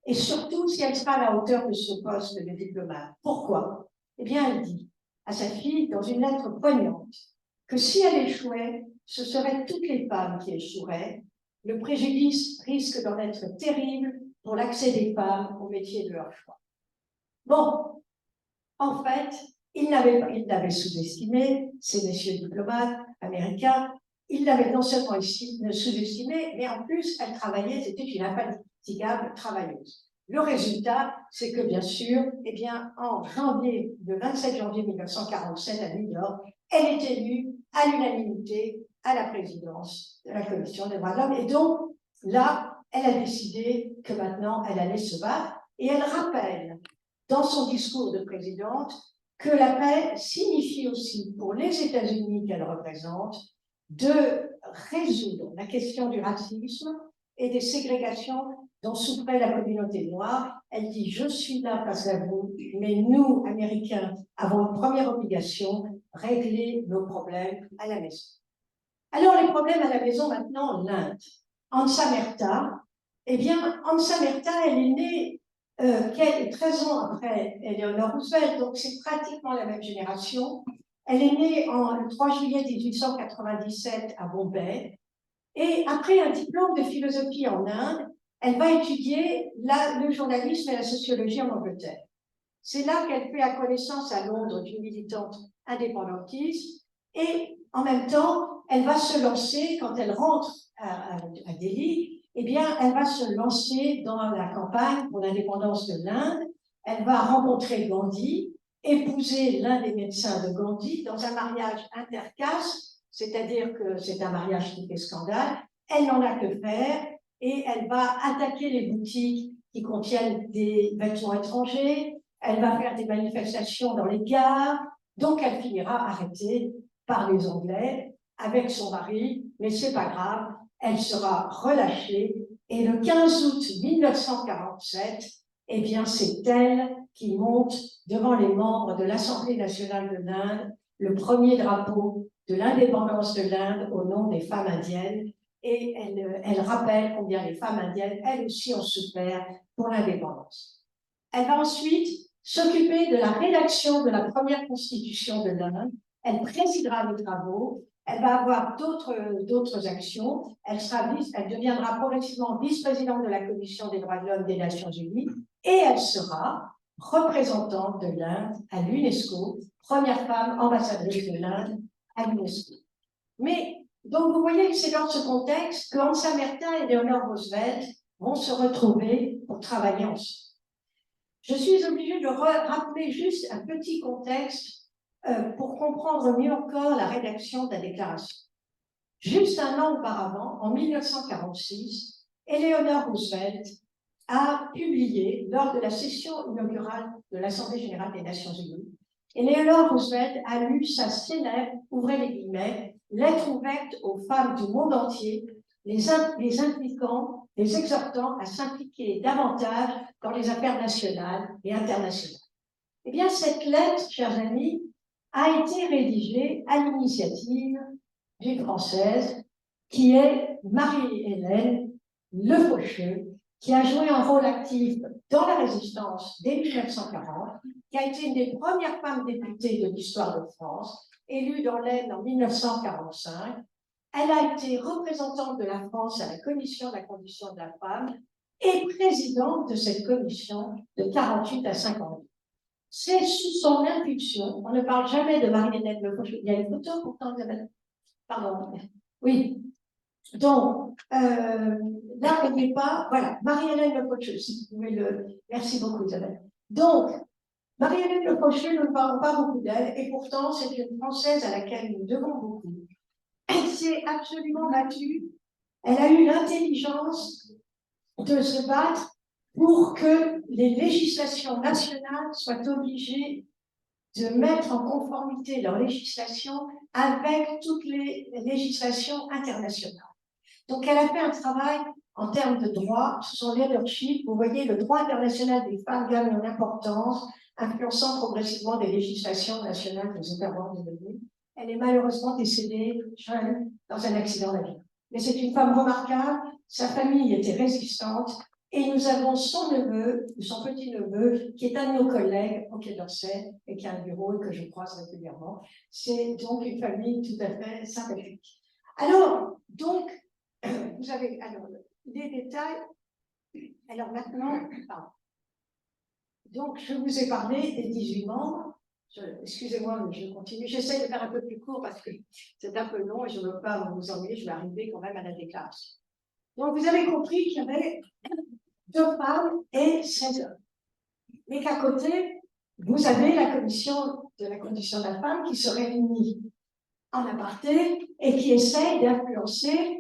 et surtout si elle sera à la hauteur de ce poste de diplomate. Pourquoi? Eh bien, elle dit à sa fille, dans une lettre poignante, que si elle échouait, ce seraient toutes les femmes qui échoueraient. Le préjudice risque d'en être terrible pour l'accès des femmes au métier de leur choix. Bon, en fait, il l'avait sous-estimé, ces messieurs diplomates américains. Il l'avait non seulement sous-estimé, mais en plus, elle travaillait, c'était une infatigable travailleuse. Le résultat, c'est que, bien sûr, eh bien, le 27 janvier 1947, à New York, elle est élue à l'unanimité à la présidence de la Commission des droits de l'homme. Et donc, là, elle a décidé que maintenant, elle allait se battre. Et elle rappelle, dans son discours de présidente, que la paix signifie aussi, pour les États-Unis qu'elle représente, de résoudre la question du racisme et des ségrégations dont souffrait la communauté noire. Elle dit « Je suis là face à vous, mais nous, Américains, avons une première obligation, régler nos problèmes à la maison. » Alors, les problèmes à la maison, maintenant, l'Inde. Ansa Mehta, eh bien, Ansa Mehta, elle est née 13 ans après Eleanor Roosevelt, donc c'est pratiquement la même génération. Elle est née le 3 juillet 1897 à Bombay, et après un diplôme de philosophie en Inde, elle va étudier le journalisme et la sociologie en Angleterre. C'est là qu'elle fait la connaissance à Londres d'une militante indépendantiste, et en même temps, elle va se lancer, quand elle rentre à Delhi, eh bien, elle va se lancer dans la campagne pour l'indépendance de l'Inde. Elle va rencontrer Gandhi, épouser l'un des médecins de Gandhi dans un mariage intercaste c'est-à-dire que c'est un mariage qui fait scandale, elle n'en a que faire et elle va attaquer les boutiques qui contiennent des vêtements étrangers, elle va faire des manifestations dans les gares, donc elle finira arrêtée par les Anglais avec son mari, mais c'est pas grave, elle sera relâchée et le 15 août 1947, eh bien c'est elle qui monte devant les membres de l'Assemblée nationale de l'Inde le premier drapeau de l'indépendance de l'Inde au nom des femmes indiennes et elle rappelle combien les femmes indiennes, elles aussi, ont souffert pour l'indépendance. Elle va ensuite s'occuper de la rédaction de la première constitution de l'Inde. Elle présidera les travaux. Elle va avoir d'autres actions. Elle deviendra progressivement vice-présidente de la Commission des droits de l'homme des Nations Unies et elle sera représentante de l'Inde à l'UNESCO, première femme ambassadrice de l'Inde à l'UNESCO. Mais, donc vous voyez que c'est dans ce contexte que Hansa Mehta et Eleanor Roosevelt vont se retrouver pour travailler ensemble. Je suis obligée de rappeler juste un petit contexte pour comprendre mieux encore la rédaction de la déclaration. Juste un an auparavant, en 1946, Eleanor Roosevelt a publié, lors de la session inaugurale de l'Assemblée générale des Nations unies, Eleanor Roosevelt a lu sa célèbre, ouvrez les guillemets, lettre ouverte aux femmes du monde entier, les impliquant, les exhortant à s'impliquer davantage dans les affaires nationales et internationales. Eh bien, cette lettre, chers amis, a été rédigée à l'initiative d'une Française qui est Marie-Hélène Lefaucheux, qui a joué un rôle actif dans la résistance dès 1940, qui a été une des premières femmes députées de l'histoire de France, élue dans l'Aisne en 1945. Elle a été représentante de la France à la Commission de la condition de la femme et présidente de cette commission de 48 à 52. C'est sous son impulsion, on ne parle jamais de Marie-Hélène Lefaucheux, il y a une photo pourtant, pardon, oui. Donc, là, on n'est pas, voilà, Marie-Hélène Lefaucheux, si vous pouvez merci beaucoup Isabelle. Donc, Marie-Hélène Lefaucheux, nous ne parlons pas beaucoup d'elle, et pourtant, c'est une Française à laquelle nous devons beaucoup. Elle s'est absolument battue, elle a eu l'intelligence de se battre pour que les législations nationales soient obligées de mettre en conformité leur législation avec toutes les législations internationales. Donc, elle a fait un travail en termes de droit, sous son leadership. Vous voyez, le droit international des femmes gagne en importance, influençant progressivement des législations nationales des États membres de l'ONU. Elle est malheureusement décédée jeune dans un accident d'avion. Mais c'est une femme remarquable, sa famille était résistante, et nous avons son neveu, ou son petit-neveu, qui est un de nos collègues au Quai d'Orsay, et qui a un bureau et que je croise régulièrement. C'est donc une famille tout à fait sympathique. Alors, donc, vous avez alors les détails. Alors maintenant, pardon. Donc, je vous ai parlé des 18 membres. Excusez-moi, mais je continue. J'essaie de faire un peu plus court parce que c'est un peu long et je ne veux pas vous ennuyer. Je vais arriver quand même à la déclaration. Donc, vous avez compris qu'il y avait 2 femmes et 16 hommes. Mais qu'à côté, vous avez la commission de la condition de la femme qui se réunit en aparté et qui essaye d'influencer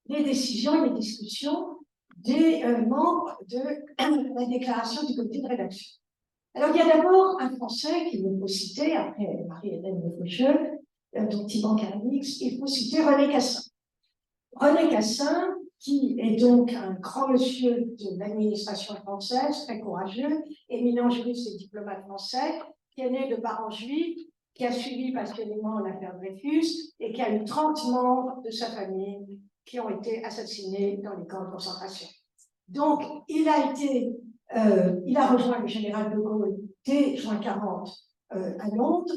les décisions et les discussions des membres de la déclaration du comité de rédaction. Alors, il y a d'abord un Français qu'il faut citer, après Marie-Hélène Lefaucheux, dont il manque un X, il faut citer René Cassin. René Cassin, qui est donc un grand monsieur de l'administration française, très courageux, éminent juriste et diplomate français, qui est né de parents juifs, qui a suivi passionnément l'affaire Dreyfus et qui a eu 30 membres de sa famille qui ont été assassinés dans les camps de concentration. Donc, il a rejoint le général de Gaulle dès juin 40 à Londres,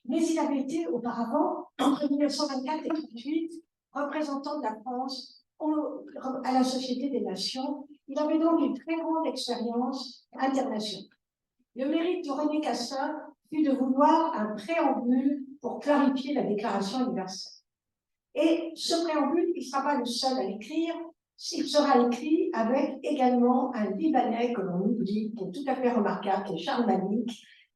mais il avait été auparavant, entre 1924 et 1938, représentant de la France à la Société des Nations. Il avait donc une très grande expérience internationale. Le mérite de René Cassin fut de vouloir un préambule pour clarifier la Déclaration universelle. Et ce préambule, il ne sera pas le seul à l'écrire, il sera écrit avec également un Libanais que l'on oublie, qui est tout à fait remarquable, qui est Charles Malik,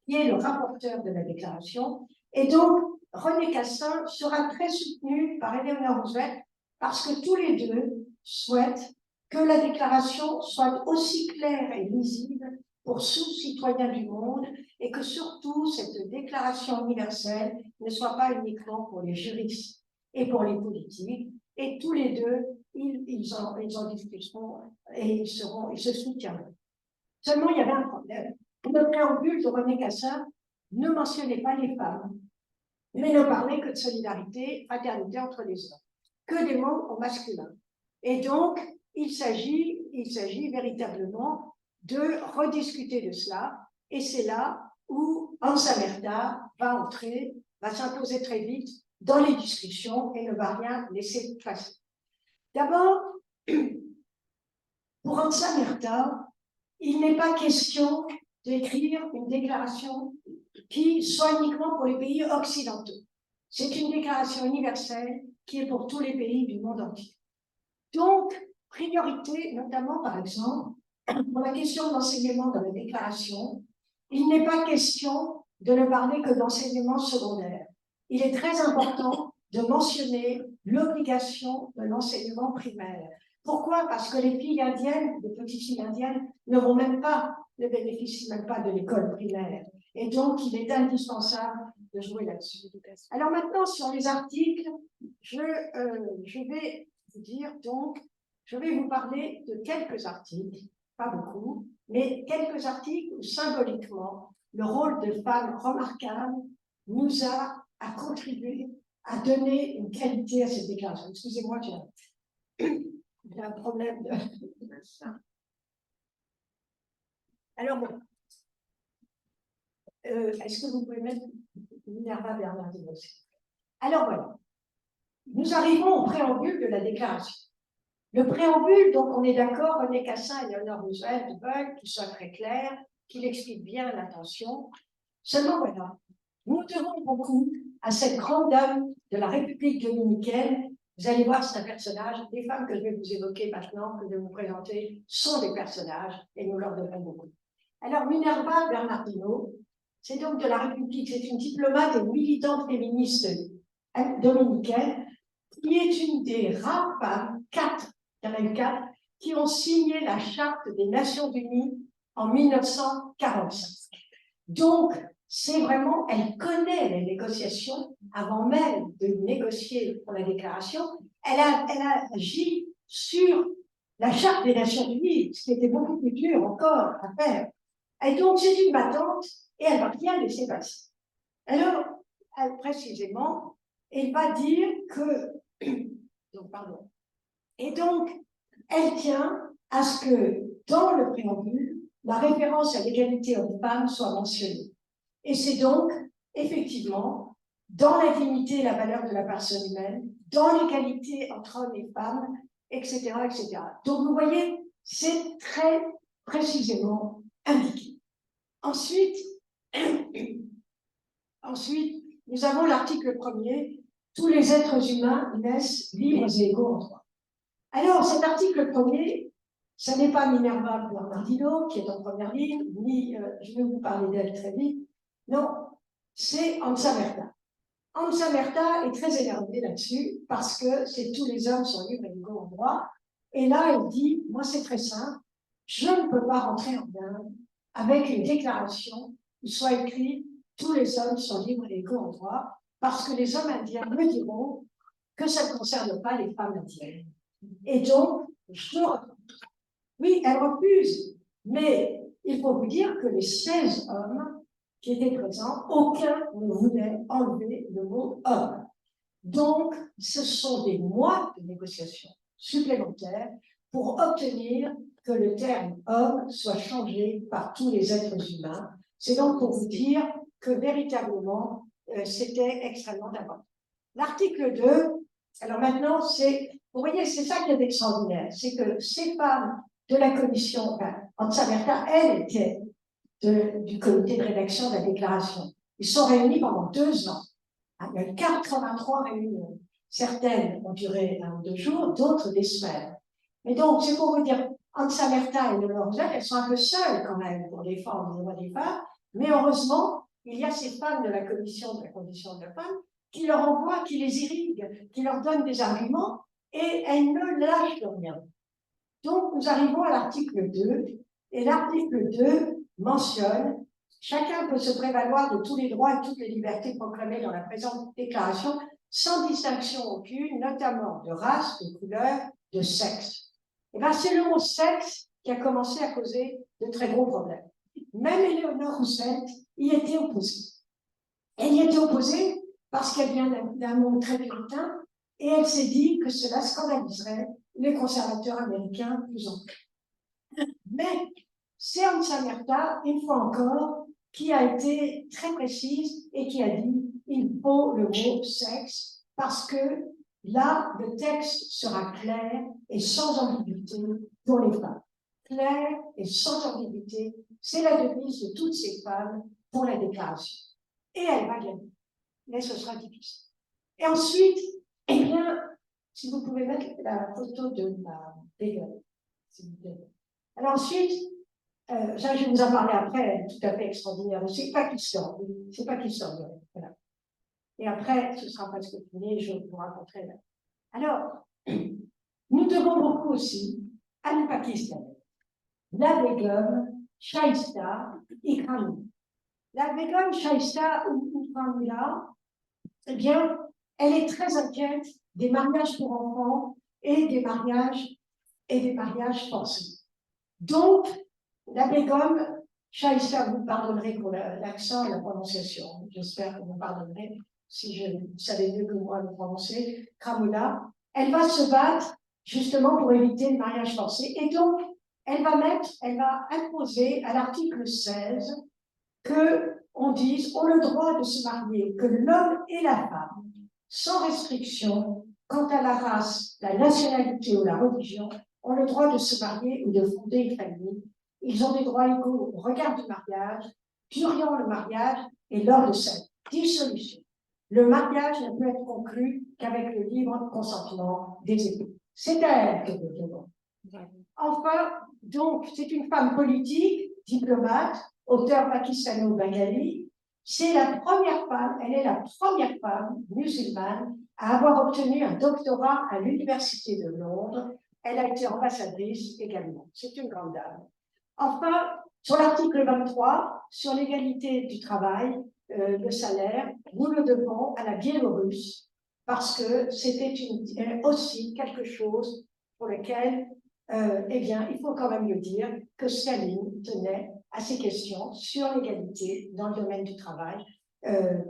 qui est le rapporteur de la déclaration. Et donc, René Cassin sera très soutenu par Eleanor Roosevelt parce que tous les deux souhaitent que la déclaration soit aussi claire et lisible pour tous citoyens du monde et que surtout cette déclaration universelle ne soit pas uniquement pour les juristes et pour les politiques. Et tous les deux, ils en discuteront et ils se soutiendront. Seulement, il y avait un problème. Le préambule de René Cassin ne mentionnait pas les femmes, mais ne parlait que de solidarité, fraternité entre les hommes, que des mots au masculin. Et donc, il s'agit véritablement de rediscuter de cela, et c'est là où Hans Amerta va s'imposer très vite dans les discussions et ne va rien laisser passer. D'abord, pour Hans Amerta, il n'est pas question d'écrire une déclaration qui soit uniquement pour les pays occidentaux. C'est une déclaration universelle qui est pour tous les pays du monde entier. Donc, priorité, notamment par exemple, pour la question de l'enseignement dans la déclaration, il n'est pas question de ne parler que d'enseignement secondaire. Il est très important de mentionner l'obligation de l'enseignement primaire. Pourquoi? Parce que les filles indiennes, les petites filles indiennes, ne bénéficient même pas de l'école primaire. Et donc, il est indispensable de jouer là-dessus. Alors maintenant, sur les articles, je vais vous dire, donc, je vais vous parler de quelques articles, pas beaucoup, mais quelques articles où symboliquement, le rôle de femme remarquable nous a contribué à donner une qualité à cette déclaration. Excusez-moi, j'ai un problème de... Alors bon, est-ce que vous pouvez mettre Minerva Bernardino aussi? Alors voilà, nous arrivons au préambule de la déclaration. Le préambule, donc on est d'accord, René Cassin et Eleanor Roosevelt veulent qu'il soit très clair, qu'il explique bien l'intention. Seulement voilà, nous devons beaucoup à cette grande dame de la République dominicaine. Vous allez voir, c'est un personnage. Les femmes que je vais vous évoquer maintenant, que je vais vous présenter, sont des personnages et nous leur devons beaucoup. Alors, Minerva Bernardino, c'est donc de la République, c'est une diplomate et militante féministe dominicaine qui est une des rares femmes, il y en a eu 4, qui ont signé la Charte des Nations Unies en 1945. Donc, c'est vraiment, elle connaît les négociations avant même de négocier pour la déclaration. Elle a agi sur la Charte des Nations Unies, ce qui était beaucoup plus dur encore à faire. Et donc, c'est une battante et elle ne va rien laisser passer. Alors, précisément, elle va dire que... Donc, pardon. Et donc, elle tient à ce que, dans le préambule, la référence à l'égalité homme-femme soit mentionnée. Et c'est donc, effectivement, dans la dignité et la valeur de la personne humaine, dans l'égalité entre hommes et femmes, etc., etc. Donc, vous voyez, c'est très précisément indiqué. Ensuite, nous avons l'article 1er, tous les êtres humains naissent libres et égaux en droit. Alors, cet article 1er, ce n'est pas Minerva Bernardino qui est en première ligne, ni, je vais vous parler d'elle très vite, non, c'est Hans Amerta. Hans Amerta est très énervé là-dessus parce que c'est tous les hommes sont libres et égaux en droit. Et là, il dit, moi c'est très simple, je ne peux pas rentrer en Inde avec une déclaration où soit écrit tous les hommes sont libres et égaux en droit, parce que les hommes indiens me diront que ça ne concerne pas les femmes indiennes. Et donc, oui, elle refuse, mais il faut vous dire que les 16 hommes qui étaient présents, aucun ne voulait enlever le mot homme. Donc, ce sont des mois de négociations supplémentaires pour obtenir que le terme homme soit changé par tous les êtres humains. C'est donc pour vous dire que véritablement, c'était extrêmement important. L'article 2, alors maintenant, vous voyez, c'est ça qui est extraordinaire, c'est que ces femmes de la commission, Hans Amerta, elle était du comité de rédaction de la déclaration. Ils sont réunis pendant 2 ans. Il y a eu 83 réunions. Certaines ont duré 1 ou 2 jours, d'autres des semaines. Mais donc, c'est pour vous dire, Hans Amerta et Eleanor Roosevelt, elles sont un peu seules quand même pour défendre les droits des femmes, mais heureusement, il y a ces femmes de la commission de la condition de la femme qui leur envoie, qui les irrigue, qui leur donne des arguments, et elle ne lâche rien. Donc, nous arrivons à l'article 2, et l'article 2 mentionne « Chacun peut se prévaloir de tous les droits et toutes les libertés proclamées dans la présente déclaration, sans distinction aucune, notamment de race, de couleur, de sexe. » Et bien, c'est le mot « sexe » qui a commencé à causer de très gros problèmes. Même Éléonore Roosevelt y était opposée. Elle y était opposée parce qu'elle vient d'un monde très puritain, et elle s'est dit que cela scandaliserait les conservateurs américains plus en plus. Mais c'est Hansa Märtha, une fois encore, qui a été très précise et qui a dit il faut le mot sexe parce que là, le texte sera clair et sans ambiguïté pour les femmes. Clair et sans ambiguïté, c'est la devise de toutes ces femmes pour la déclaration. Et elle va gagner, mais ce sera difficile. Et ensuite, eh bien, si vous pouvez mettre la photo de ma Begum, s'il vous plaît. Alors ensuite, ça, je vais vous en parler après, tout à fait extraordinaire. C'est pas qui sort, c'est pas qui sort. Voilà. Et après, ce sera presque fini, je vous raconterai. Là. Alors, nous devons beaucoup aussi à une Pakistanais, la Begum Shaista Ikrami. La Begum Shaista Ikrami, là, eh bien, elle est très inquiète des mariages pour enfants et des mariages forcés. Donc, la Begum Shaista, vous pardonnerez pour l'accent et la prononciation. J'espère que vous pardonnerez si vous savez mieux que moi le prononcer. Kramula, elle va se battre justement pour éviter le mariage forcé. Et donc, elle va imposer à l'article 16 qu'on dise ont le droit de se marier, que l'homme et la femme, sans restriction quant à la race, la nationalité ou la religion, ont le droit de se marier ou de fonder une famille. Ils ont des droits égaux au regard du mariage, durant le mariage et lors de sa dissolution. Le mariage ne peut être conclu qu'avec le libre consentement des époux. C'est à elle que nous devons. Enfin, donc, c'est une femme politique, diplomate, auteure pakistano-bengali. C'est la première femme, elle est la première femme musulmane à avoir obtenu un doctorat à l'Université de Londres. Elle a été ambassadrice également. C'est une grande dame. Enfin, sur l'article 23, sur l'égalité du travail, le salaire, nous le devons à la Biélorusse parce que c'était aussi quelque chose pour lequel, eh bien, il faut quand même le dire, que Staline tenait à ces questions sur l'égalité dans le domaine du travail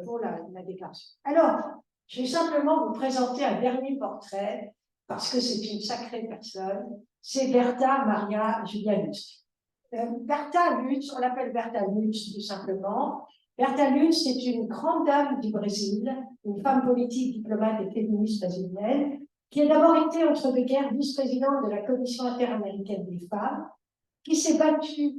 pour la déclaration. Alors, je vais simplement vous présenter un dernier portrait parce que c'est une sacrée personne, c'est Berta Maria Julia Lutz. Berta Lutz, on l'appelle Berta Lutz tout simplement. Berta Lutz est une grande dame du Brésil, une femme politique, diplomate et féministe brésilienne, qui a d'abord été entre deux guerres vice-présidente de la Commission interaméricaine des femmes, qui s'est battue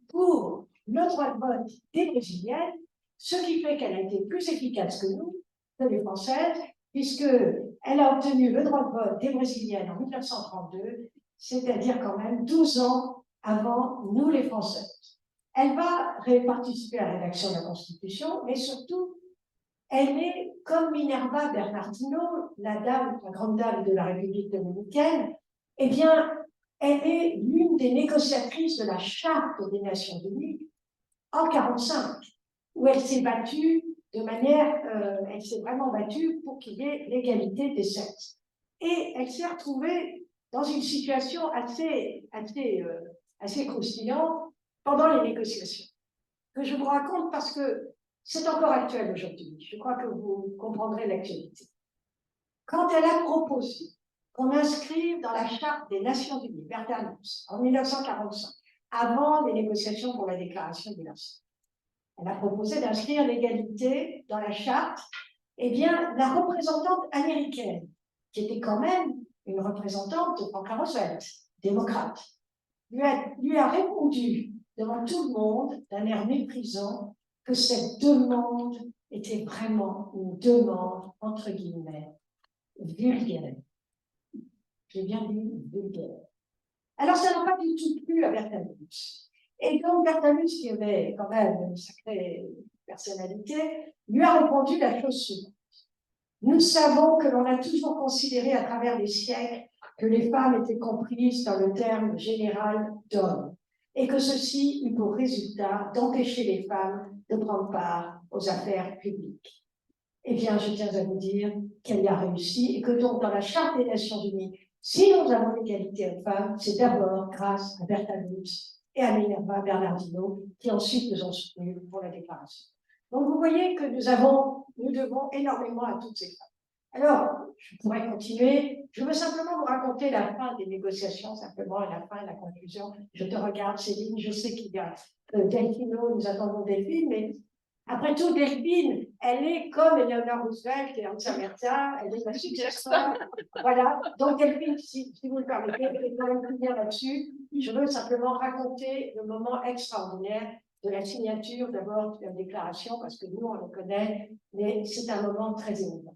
pour le droit de vote des Brésiliennes, ce qui fait qu'elle a été plus efficace que nous, que les Françaises, puisqu'elle a obtenu le droit de vote des Brésiliennes en 1932, c'est-à-dire quand même 12 ans avant nous les Françaises. Elle va participer à la rédaction de la Constitution, mais surtout, elle est comme Minerva Bernardino, la grande dame de la République dominicaine, eh bien, elle est l'une des négociatrices de la Charte des Nations Unies en 1945, où elle s'est battue de manière, elle s'est vraiment battue pour qu'il y ait l'égalité des sexes. Et elle s'est retrouvée dans une situation assez croustillante pendant les négociations, que je vous raconte parce que c'est encore actuel aujourd'hui. Je crois que vous comprendrez l'actualité. Quand elle a proposé qu'on inscrive dans la Charte des Nations Unies, Berta Lutz, en 1945, avant les négociations pour la déclaration des Nations, elle a proposé d'inscrire l'égalité dans la Charte. Eh bien, la représentante américaine, qui était quand même une représentante de Franklin Roosevelt, démocrate, lui a répondu devant tout le monde d'un air méprisant que cette demande était vraiment une demande, entre guillemets, vulgaire. J'ai bien dit vulgaire. Alors, ça n'a pas du tout plu à Berta Lutz. Et donc, Berta Lutz, qui avait quand même une sacrée personnalité, lui a répondu la chose suivante. Nous savons que l'on a toujours considéré à travers les siècles que les femmes étaient comprises dans le terme général d'homme et que ceci eut pour résultat d'empêcher les femmes de prendre part aux affaires publiques. Eh bien, je tiens à vous dire qu'elle y a réussi et que donc dans la Charte des Nations Unies, si nous avons l'égalité homme-femme, c'est d'abord grâce à Berta Lutz et à Minerva Bernardino qui ensuite nous ont soutenus pour la déclaration. Donc vous voyez que nous devons énormément à toutes ces femmes. Alors, je pourrais continuer. Je veux simplement vous raconter la fin des négociations, simplement, la fin et la conclusion. Je te regarde, Céline, je sais qu'il y a Delphino, nous attendons Delphine, mais après tout, Delphine, elle est comme Eleanor Roosevelt et Hansa Merta, elle est la successeur. Voilà, donc Delphine, si vous le permettez, je vais quand même finir là-dessus. Je veux simplement raconter le moment extraordinaire de la signature d'abord de la déclaration, parce que nous, on le connaît, mais c'est un moment très émouvant.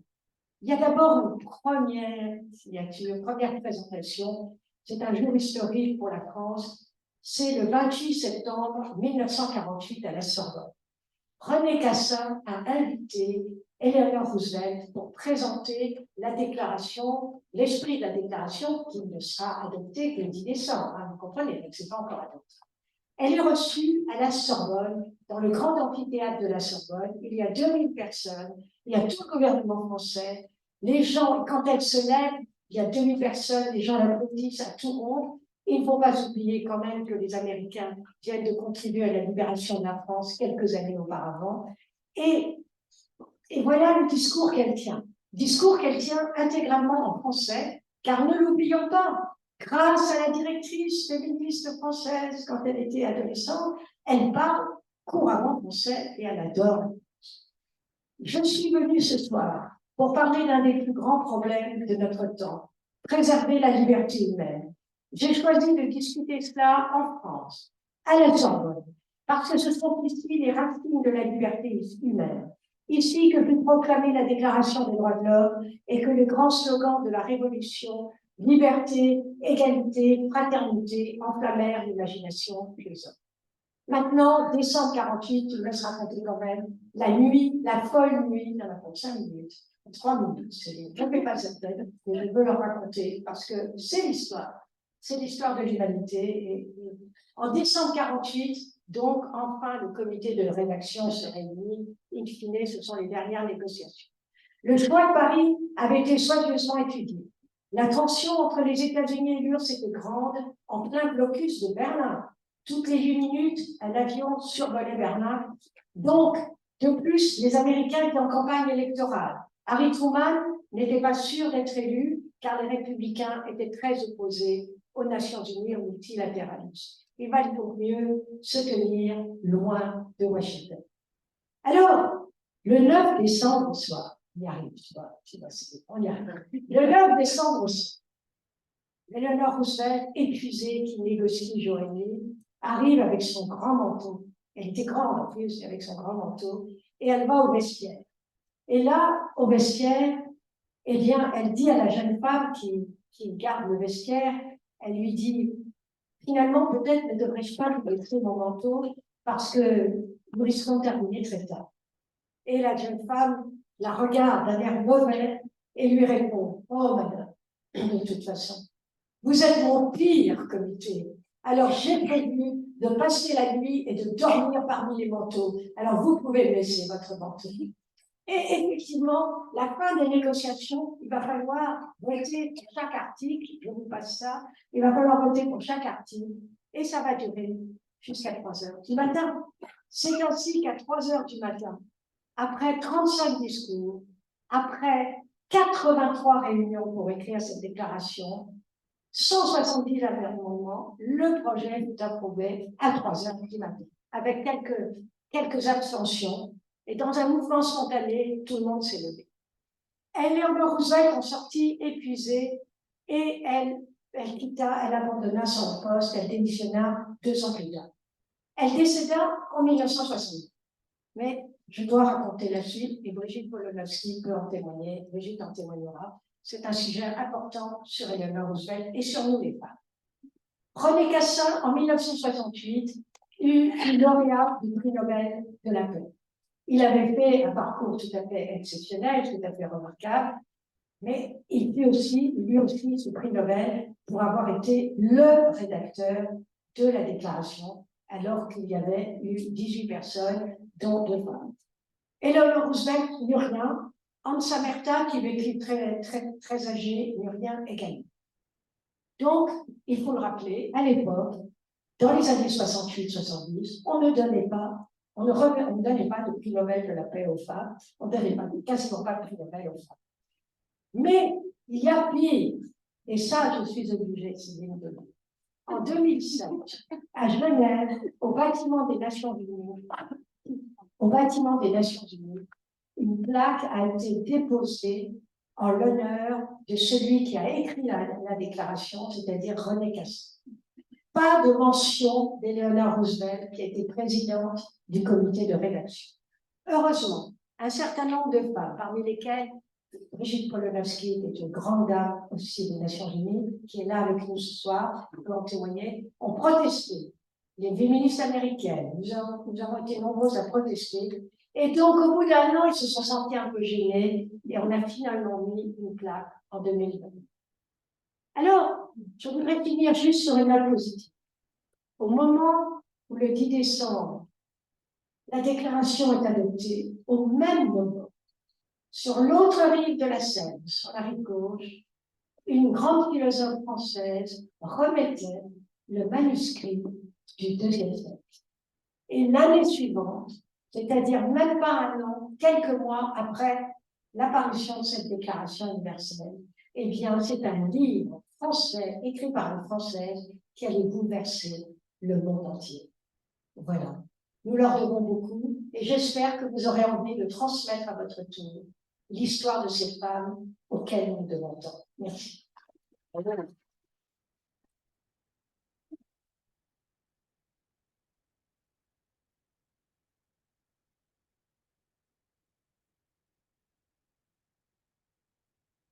Il y a d'abord une première signature, première présentation. C'est un jour historique pour la France. C'est le 28 septembre 1948 à la Sorbonne. René Cassin a invité Eleanor Roosevelt pour présenter la déclaration, l'esprit de la déclaration qui ne sera adoptée que le 10 décembre. Hein, vous comprenez, donc ce n'est pas encore adopté. Elle est reçue à la Sorbonne, dans le grand amphithéâtre de la Sorbonne. Il y a 2000 personnes, il y a tout le gouvernement français. Les gens, quand elle se lève, il y a 2000 personnes, les gens l'applaudissent à tout rond. Il ne faut pas oublier quand même que les Américains viennent de contribuer à la libération de la France quelques années auparavant. Et voilà le discours qu'elle tient. Discours qu'elle tient intégralement en français, car ne l'oublions pas, grâce à la directrice féministe française, quand elle était adolescente, elle parle couramment français et elle adore. Je suis venue ce soir pour parler d'un des plus grands problèmes de notre temps, préserver la liberté humaine. J'ai choisi de discuter cela en France, à la Sorbonne, parce que ce sont ici les racines de la liberté humaine. Ici que fut proclamée la Déclaration des droits de l'homme et que le grand slogan de la Révolution, liberté, égalité, fraternité, enflammèrent l'imagination des hommes. Maintenant, décembre 48, je vous laisse raconter quand même la nuit, la folle nuit, il y en a pour 5 minutes, 3 minutes, je ne fais pas cette tête, mais je veux leur raconter parce que c'est l'histoire de l'humanité. Et en décembre 48, donc, enfin, le comité de rédaction se réunit, in fine, ce sont les dernières négociations. Le choix de Paris avait été soigneusement étudié. La tension entre les États-Unis et l'URSS était grande, en plein blocus de Berlin. Toutes les 8 minutes, un avion survolait Berlin. Donc, de plus, les Américains étaient en campagne électorale. Harry Truman n'était pas sûr d'être élu, car les républicains étaient très opposés aux Nations Unies, au multilatéralisme. Il valait donc mieux se tenir loin de Washington. Alors, le 9 décembre au soir, on y arrive, on y arrive. Le 9 décembre au soir, Eleanor Roosevelt, épuisée, qui négocie jour et nuit, arrive avec son grand manteau. Elle était grande en plus, avec son grand manteau, et elle va au vestiaire. Et là, au vestiaire, eh bien, elle dit à la jeune femme qui garde le vestiaire, elle lui dit, finalement, peut-être ne devrais-je pas lui laisser mon manteau parce que nous risquons de terminer très tard. Et la jeune femme la regarde d'un air mauvais et lui répond, oh madame, de toute façon, vous êtes mon pire comité. Alors j'ai prévu de passer la nuit et de dormir parmi les manteaux. Alors vous pouvez me laisser votre manteau. Et effectivement, la fin des négociations, il va falloir voter pour chaque article, je vous passe ça, il va falloir voter pour chaque article, et ça va durer jusqu'à 3 heures du matin. C'est ainsi qu'à 3 heures du matin, après 35 discours, après 83 réunions pour écrire cette déclaration, 170 amendements, le projet fut approuvé à 3 heures du matin, avec quelques abstentions. Et dans un mouvement spontané, tout le monde s'est levé. Eleanor Roosevelt en sortit épuisée et elle abandonna son poste, elle démissionna 2 ans plus tard. Elle décéda en 1962. Mais je dois raconter la suite et Brigitte Polonowski peut en témoigner, Brigitte en témoignera. C'est un sujet important sur Eleanor Roosevelt et sur nous les femmes. René Cassin, en 1968, eut une lauréate du prix Nobel de la paix. Il avait fait un parcours tout à fait exceptionnel, tout à fait remarquable, mais il fut aussi, lui aussi, ce prix Nobel pour avoir été le rédacteur de la déclaration, alors qu'il y avait eu 18 personnes, dont 2 femmes. Eleanor Roosevelt n'eut rien. Hans Samerta, qui vécut très âgé, n'eut rien également. Donc, il faut le rappeler, à l'époque, dans les années 68-70, on ne donnait pas de prix Nobel de la paix aux femmes, on ne donnait quasiment pas de prix Nobel aux femmes. Mais il y a pire, et ça, je suis obligée de vous donner. En 2007, à Genève, au bâtiment des Nations Unies, une plaque a été déposée en l'honneur de celui qui a écrit la déclaration, c'est-à-dire René Cassin. Pas de mention d'Eleanor Roosevelt, qui était présidente du comité de rédaction. Heureusement, un certain nombre de femmes, parmi lesquelles Brigitte Polonowski, qui est une grande dame aussi des Nations Unies, qui est là avec nous ce soir, qui peut en témoigner, ont protesté. Les féministes américaines, nous avons été nombreuses à protester. Et donc, au bout d'un an, ils se sont sentis un peu gênés et on a finalement mis une plaque en 2020. Alors, je voudrais finir juste sur une note positive. Au moment où le 10 décembre, la déclaration est adoptée, au même moment, sur l'autre rive de la Seine, sur la rive gauche, une grande philosophe française remettait le manuscrit du deuxième siècle. Et l'année suivante, c'est-à-dire même pas un an, quelques mois après l'apparition de cette déclaration universelle, eh bien, c'est un livre français, écrit par une Française, qui allait bouleverser le monde entier. Voilà. Nous leur devons beaucoup et j'espère que vous aurez envie de transmettre à votre tour l'histoire de ces femmes auxquelles nous devons tant. Merci.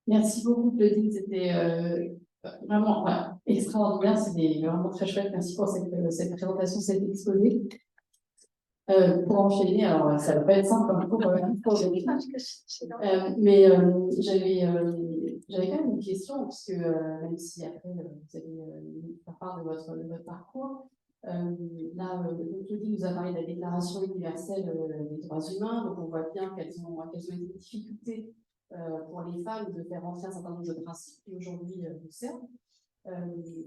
Merci beaucoup, Claudine. C'était vraiment extraordinaire. C'était vraiment très chouette. Merci pour cette présentation, cet exposé. Pour enchaîner, alors ça ne va pas être simple comme mais j'avais quand même une question, parce que même si après vous allez faire part de votre parcours, là, Claudine nous a parlé de la Déclaration universelle des droits humains, donc on voit bien quelles ont été les difficultés pour les femmes de faire entrer un certain nombre de principes qui aujourd'hui nous servent.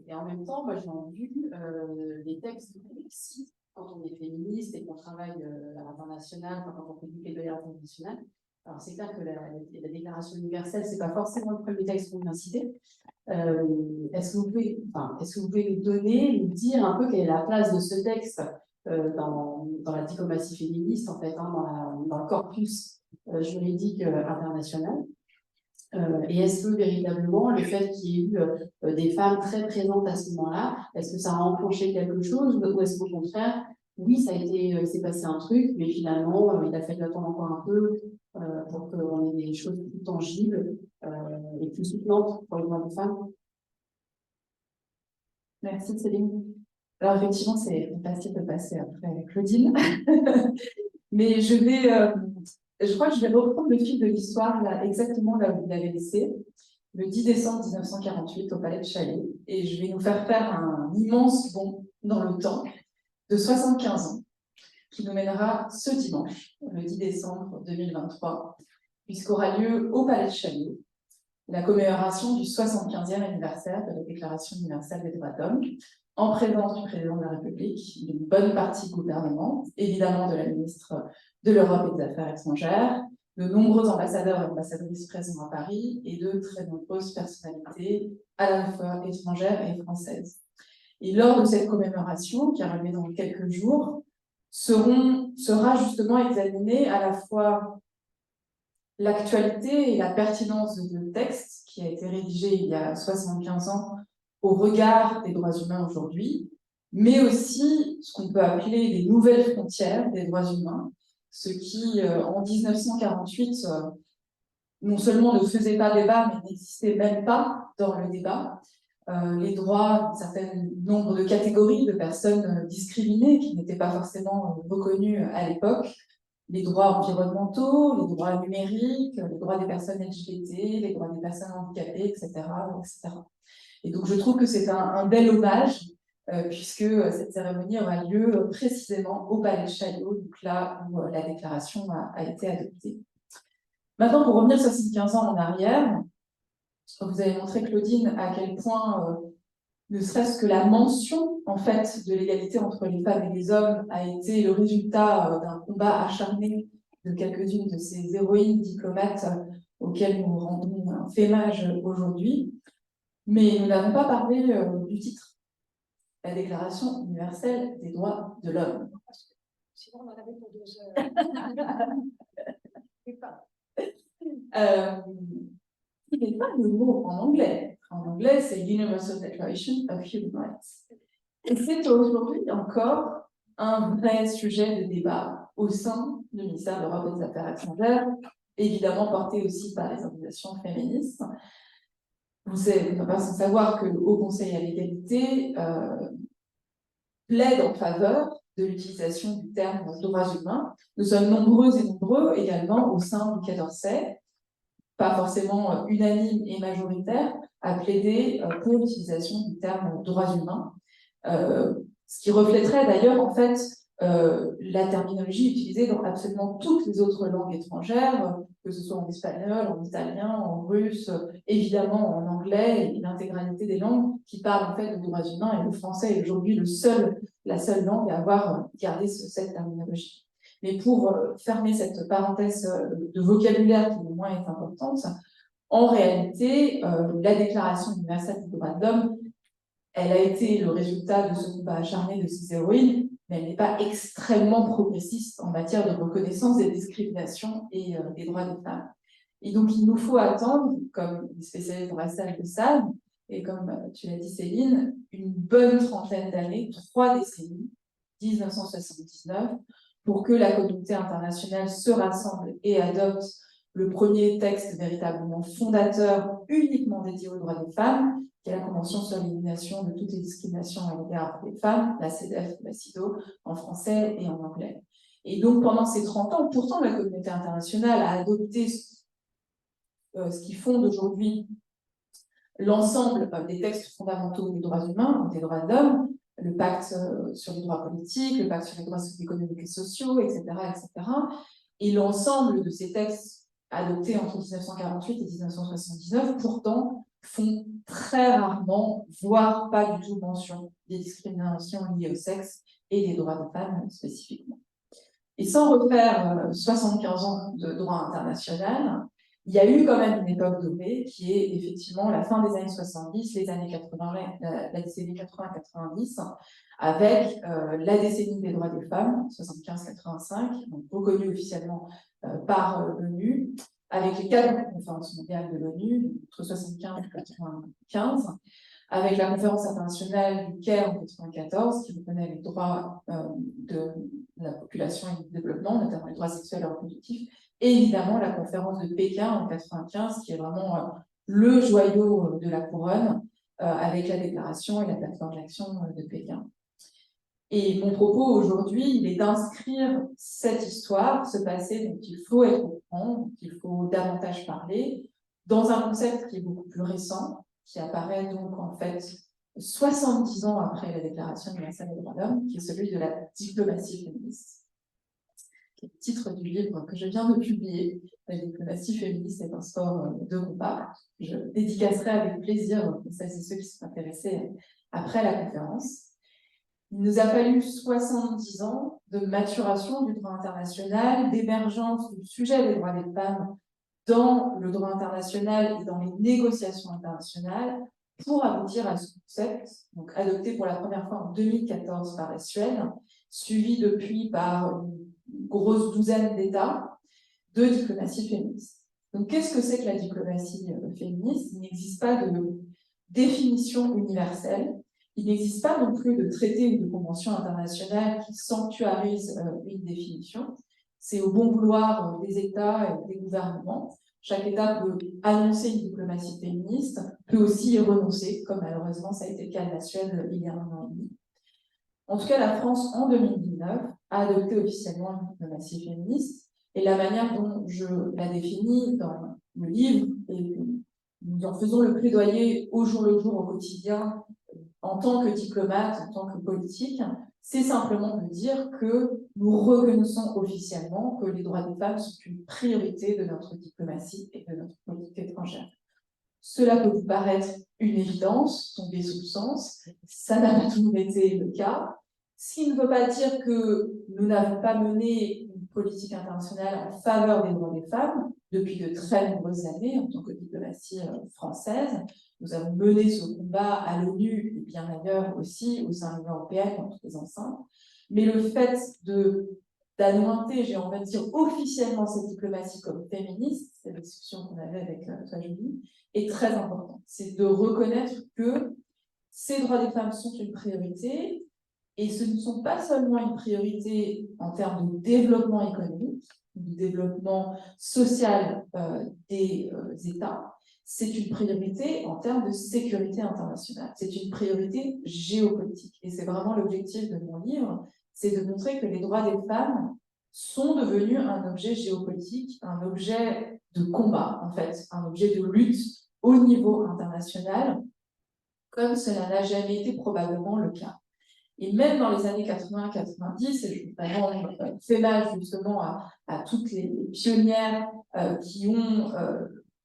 Et en même temps, moi j'ai vu des textes complexes quand on est féministe et qu'on travaille à l'international, quand on fait du plaidoyer international. Alors c'est clair que la Déclaration universelle, c'est pas forcément le premier texte qu'on vient citer. Est-ce que vous pouvez nous donner, nous dire un peu quelle est la place de ce texte dans la diplomatie féministe, en fait, dans le corpus juridique international? Et est-ce que véritablement le fait qu'il y ait eu des femmes très présentes à ce moment-là, est-ce que ça a enclenché quelque chose, ou est-ce qu'au contraire, oui, s'est passé un truc, mais finalement, il a fallu attendre encore un peu pour qu'on ait des choses plus tangibles et plus soutenantes pour les droits des femmes? Merci Céline. Alors effectivement, c'est facile de passer après Claudine, mais je crois que je vais reprendre le fil de l'histoire là, exactement là où vous l'avez laissé, le 10 décembre 1948 au Palais de Chaillot, et je vais nous faire un immense bond dans le temps de 75 ans, qui nous mènera ce dimanche, le 10 décembre 2023, puisqu'aura lieu au Palais de Chaillot la commémoration du 75e anniversaire de la Déclaration universelle des droits de l'homme, en présence du président de la République, d'une bonne partie du gouvernement, évidemment de la ministre de l'Europe et des Affaires étrangères, de nombreux ambassadeurs et ambassadrices présents à Paris et de très nombreuses personnalités à la fois étrangères et françaises. Et lors de cette commémoration, qui aura lieu dans quelques jours, sera justement examinée à la fois l'actualité et la pertinence de ce texte qui a été rédigé il y a 75 ans au regard des droits humains aujourd'hui, mais aussi ce qu'on peut appeler les nouvelles frontières des droits humains, ce qui, en 1948, non seulement ne faisait pas débat, mais n'existait même pas dans le débat. Les droits d'un certain nombre de catégories de personnes discriminées qui n'étaient pas forcément reconnues à l'époque, les droits environnementaux, les droits numériques, les droits des personnes LGBT, les droits des personnes handicapées, etc., etc. Et donc, je trouve que c'est un bel hommage, puisque cette cérémonie aura lieu précisément au Palais de Chaillot, donc là où la déclaration a été adoptée. Maintenant, pour revenir 75 ans en arrière, vous avez montré, Claudine, à quel point, ne serait-ce que la mention, en fait, de l'égalité entre les femmes et les hommes a été le résultat d'un combat acharné de quelques-unes de ces héroïnes diplomates auxquelles nous rendons un hommage aujourd'hui. Mais nous n'avons pas parlé du titre, la Déclaration universelle des droits de l'homme. Sinon, on en avait pour 2 heures. Et pas. Il n'est pas le mot en anglais. En anglais, c'est Universal Declaration of Human Rights. Et c'est aujourd'hui encore un vrai sujet de débat au sein du ministère de l'Europe et des Affaires étrangères, évidemment porté aussi par les organisations féministes. Vous n'êtes pas sans savoir que le Haut Conseil à l'égalité plaide en faveur de l'utilisation du terme droits humains. Nous sommes nombreux et nombreux également au sein du Quai d'Orsay, pas forcément unanime et majoritaire, à plaider pour l'utilisation du terme droits humains, ce qui reflèterait d'ailleurs en fait la terminologie utilisée dans absolument toutes les autres langues étrangères, que ce soit en espagnol, en italien, en russe, évidemment en anglais, et l'intégralité des langues qui parlent en fait de droits humains, et le français est aujourd'hui la seule langue à avoir gardé cette terminologie. Mais pour fermer cette parenthèse de vocabulaire qui, au moins, est importante, en réalité, la Déclaration universelle des droits de l'homme, elle a été le résultat de ce combat acharné de ces héroïnes, mais elle n'est pas extrêmement progressiste en matière de reconnaissance des discriminations et des droits des femmes. Et donc, il nous faut attendre, comme les spécialistes dans la salle le savent, et comme tu l'as dit, Céline, une bonne trentaine d'années, 3 décennies, 1979, pour que la communauté internationale se rassemble et adopte le premier texte véritablement fondateur uniquement dédié aux droits des femmes, qui est la Convention sur l'élimination de toutes les discriminations à l'égard des femmes, la CEDEF, la CIDO, en français et en anglais. Et donc, pendant ces 30 ans, pourtant, la communauté internationale a adopté ce qui fonde aujourd'hui l'ensemble des textes fondamentaux des droits humains, des droits de l'homme, le pacte sur les droits politiques, le pacte sur les droits économiques et sociaux, etc., etc. Et l'ensemble de ces textes adoptés entre 1948 et 1979, pourtant, font très rarement, voire pas du tout mention des discriminations liées au sexe et des droits des femmes spécifiquement. Et sans refaire 75 ans de droit international, il y a eu quand même une époque dorée qui est effectivement la fin des années 70, les années 80, la décennie 80-90, avec la décennie des droits des femmes, 75-85, donc reconnue officiellement par l'ONU, avec les 4 conférences mondiales de l'ONU, entre 75 et 95, avec la conférence internationale du Caire en 94, qui reconnaît les droits de la population et du développement, notamment les droits sexuels et reproductifs, et évidemment la conférence de Pékin en 95, qui est vraiment le joyau de la couronne, avec la déclaration et la plateforme d'action de Pékin. Et mon propos aujourd'hui, il est d'inscrire cette histoire, ce passé dont il faut être au courant, dont il faut davantage parler, dans un concept qui est beaucoup plus récent, qui apparaît donc en fait 70 ans après la Déclaration universelle des droits de l'homme, qui est celui de la diplomatie féministe, qui est le titre du livre que je viens de publier. La diplomatie féministe est un sport de combat. Je dédicacerai avec plaisir pour celles et ceux qui sont intéressés après la conférence. Il nous a fallu 70 ans de maturation du droit international, d'émergence du sujet des droits des femmes dans le droit international et dans les négociations internationales pour aboutir à ce concept, donc adopté pour la première fois en 2014 par la Suède, suivi depuis par une grosse douzaine d'États de diplomatie féministe. Donc, qu'est-ce que c'est que la diplomatie féministe? Il n'existe pas de définition universelle. Il n'existe pas non plus de traité ou de convention internationale qui sanctuarise une définition. C'est au bon vouloir des États et des gouvernements. Chaque État peut annoncer une diplomatie féministe, peut aussi y renoncer, comme malheureusement ça a été le cas de la Suède il y a 1 an et demi. En tout cas, la France, en 2019, a adopté officiellement une diplomatie féministe, et la manière dont je la définis dans le livre, et nous en faisons le plaidoyer au jour le jour, au quotidien, en tant que diplomate, en tant que politique, c'est simplement de dire que nous reconnaissons officiellement que les droits des femmes sont une priorité de notre diplomatie et de notre politique étrangère. Cela peut vous paraître une évidence, tomber sous le sens, ça n'a pas toujours été le cas, ce qui ne veut pas dire que nous n'avons pas mené une politique internationale en faveur des droits des femmes depuis de très nombreuses années en tant que diplomatie française. Nous avons mené ce combat à l'ONU et bien ailleurs aussi, au sein de l'Union européenne, dans toutes les enceintes. Mais le fait d'annoncer, j'ai envie de dire officiellement cette diplomatie comme féministe, c'est la discussion qu'on avait avec toi, Julie, est très important. C'est de reconnaître que ces droits des femmes sont une priorité, et ce ne sont pas seulement une priorité en termes de développement économique, de développement social des États, c'est une priorité en termes de sécurité internationale. C'est une priorité géopolitique. Et c'est vraiment l'objectif de mon livre, c'est de montrer que les droits des femmes sont devenus un objet géopolitique, un objet de combat, en fait, un objet de lutte au niveau international, comme cela n'a jamais été probablement le cas. Et même dans les années 80-90, et je vraiment fait mal justement à toutes les pionnières qui ont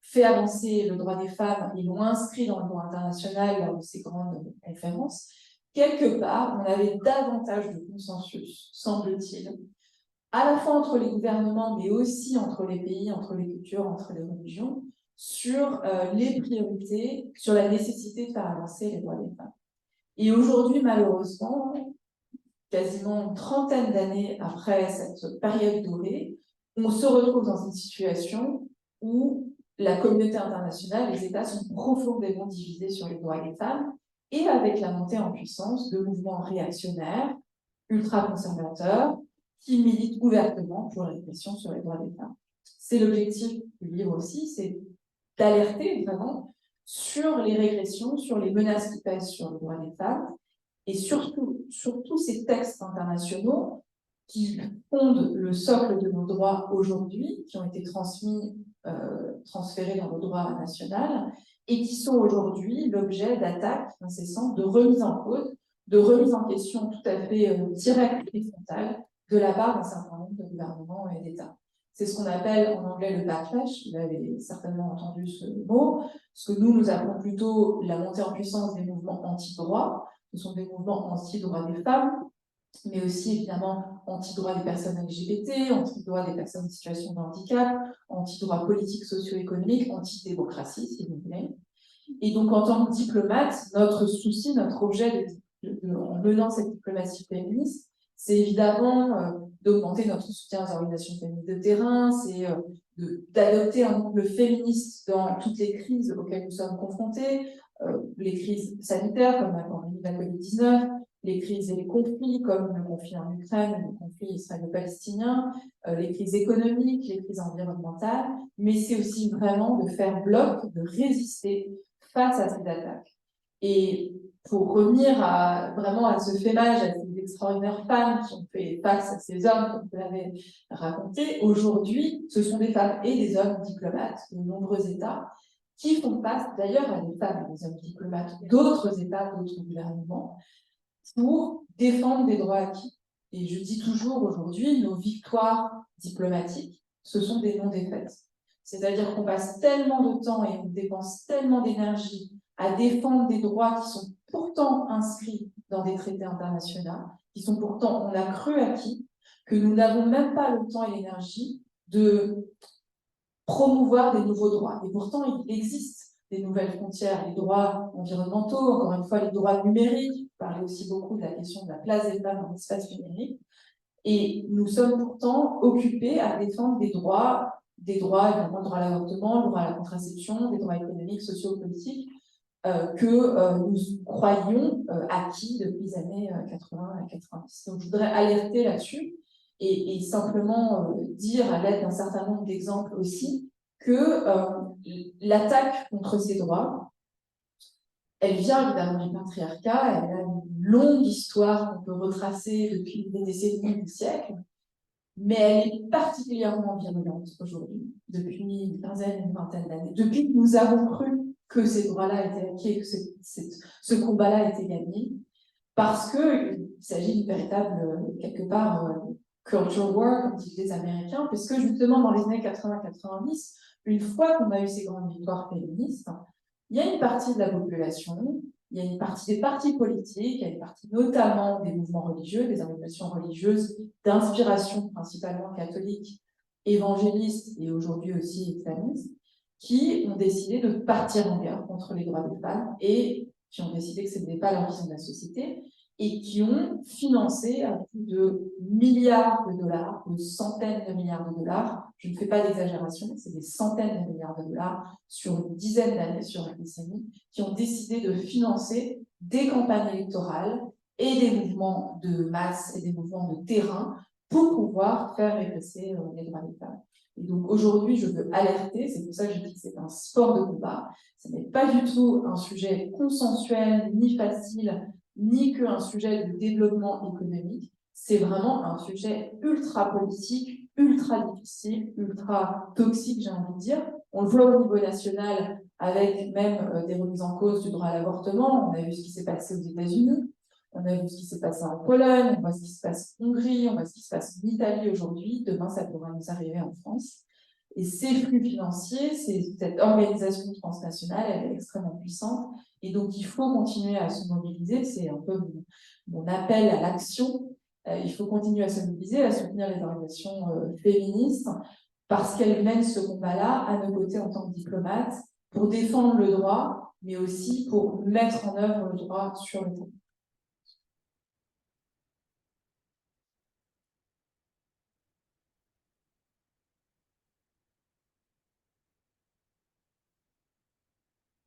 fait avancer le droit des femmes et l'ont inscrit dans le droit international lors de ces grandes conférences, quelque part, on avait davantage de consensus, semble-t-il, à la fois entre les gouvernements, mais aussi entre les pays, entre les cultures, entre les religions, sur les priorités, sur la nécessité de faire avancer les droits des femmes. Et aujourd'hui, malheureusement, quasiment une trentaine d'années après cette période dorée, on se retrouve dans une situation où la communauté internationale, les États sont profondément divisés sur les droits des femmes, et avec la montée en puissance de mouvements réactionnaires, ultra-conservateurs, qui militent ouvertement pour la répression sur les droits des femmes. C'est l'objectif du livre aussi, c'est d'alerter vraiment sur les régressions, sur les menaces qui pèsent sur les droits des femmes, et surtout ces textes internationaux qui fondent le socle de nos droits aujourd'hui, qui ont été transférés dans le droit national, et qui sont aujourd'hui l'objet d'attaques incessantes, de remise en cause, de remise en question tout à fait directe et frontale de la part d'un certain nombre de gouvernements et d'États. C'est ce qu'on appelle en anglais le backlash, vous avez certainement entendu ce mot, ce que nous appelons plutôt la montée en puissance des mouvements anti-droits. Ce sont des mouvements anti-droits des femmes, mais aussi évidemment anti-droits des personnes LGBT, anti-droits des personnes en situation de handicap, anti-droits politiques, socio-économiques, anti-démocratie, si vous voulez. Et donc, en tant que diplomate, notre souci, notre objet en menant cette diplomatie féministe, c'est évidemment d'augmenter notre soutien aux organisations féministes de terrain, c'est d'adopter un angle féministe dans toutes les crises auxquelles nous sommes confrontés, les crises sanitaires comme la pandémie de la Covid-19, les crises et les conflits comme le conflit en Ukraine, le conflit israélo-palestinien, les crises économiques, les crises environnementales, mais c'est aussi vraiment de faire bloc, de résister face à ces attaques. Et pour revenir vraiment à ce fémage, à ces extraordinaires femmes qui ont fait face à ces hommes, comme vous l'avez raconté, aujourd'hui, ce sont des femmes et des hommes diplomates de nombreux États qui font face d'ailleurs à des femmes et des hommes diplomates d'autres États, d'autres gouvernements, pour défendre des droits acquis. Et je dis toujours aujourd'hui, nos victoires diplomatiques, ce sont des non-défaites. C'est-à-dire qu'on passe tellement de temps et on dépense tellement d'énergie à défendre des droits qui sont pourtant inscrits dans des traités internationaux, qui sont pourtant, on a cru acquis, que nous n'avons même pas le temps et l'énergie de promouvoir des nouveaux droits. Et pourtant, il existe des nouvelles frontières, les droits environnementaux, encore une fois, les droits numériques. Vous parlez aussi beaucoup de la question de la place des femmes dans l'espace numérique. Et nous sommes pourtant occupés à défendre des droits, évidemment, le droit à l'avortement, le droit à la contraception, des droits économiques, sociopolitiques, que nous croyons acquis depuis les années 80 et 90. Donc, je voudrais alerter là-dessus et simplement dire, à l'aide d'un certain nombre d'exemples aussi, que l'attaque contre ces droits Elle vient évidemment du patriarcat, elle a une longue histoire qu'on peut retracer depuis des décennies, des siècles, mais elle est particulièrement virulente aujourd'hui, depuis une quinzaine, une vingtaine d'années, depuis que nous avons cru que ces droits-là étaient acquis et que ce combat-là était gagné, parce qu'il s'agit d'une véritable, quelque part, culture war, comme disent les Américains, puisque justement dans les années 80-90, une fois qu'on a eu ces grandes victoires féministes, il y a une partie de la population, il y a une partie des partis politiques, il y a une partie notamment des mouvements religieux, des organisations religieuses d'inspiration principalement catholique, évangéliste et aujourd'hui aussi islamiste, qui ont décidé de partir en guerre contre les droits des femmes et qui ont décidé que ce n'était pas leur vision de la société et qui ont financé à plus de milliards de dollars, de centaines de milliards de dollars, je ne fais pas d'exagération, c'est des centaines de milliards de dollars sur une dizaine d'années, sur une décennie, qui ont décidé de financer des campagnes électorales et des mouvements de masse et des mouvements de terrain pour pouvoir faire régresser les droits des femmes. Et donc aujourd'hui, je veux alerter, c'est pour ça que je dis que c'est un sport de combat, ce n'est pas du tout un sujet consensuel, ni facile, ni qu'un sujet de développement économique, c'est vraiment un sujet ultra politique, ultra difficile, ultra toxique, j'ai envie de dire. On le voit au niveau national avec même des remises en cause du droit à l'avortement. On a vu ce qui s'est passé aux États-Unis, on a vu ce qui s'est passé en Pologne, on voit ce qui se passe en Hongrie, on voit ce qui se passe en Italie aujourd'hui. Demain, ça pourra nous arriver en France. Et ces flux financiers, cette organisation transnationale, elle est extrêmement puissante. Et donc, il faut continuer à se mobiliser. C'est un peu mon appel à l'action. Il faut continuer à se mobiliser, à soutenir les organisations féministes, parce qu'elles mènent ce combat-là à nos côtés en tant que diplomates, pour défendre le droit, mais aussi pour mettre en œuvre le droit sur le terrain.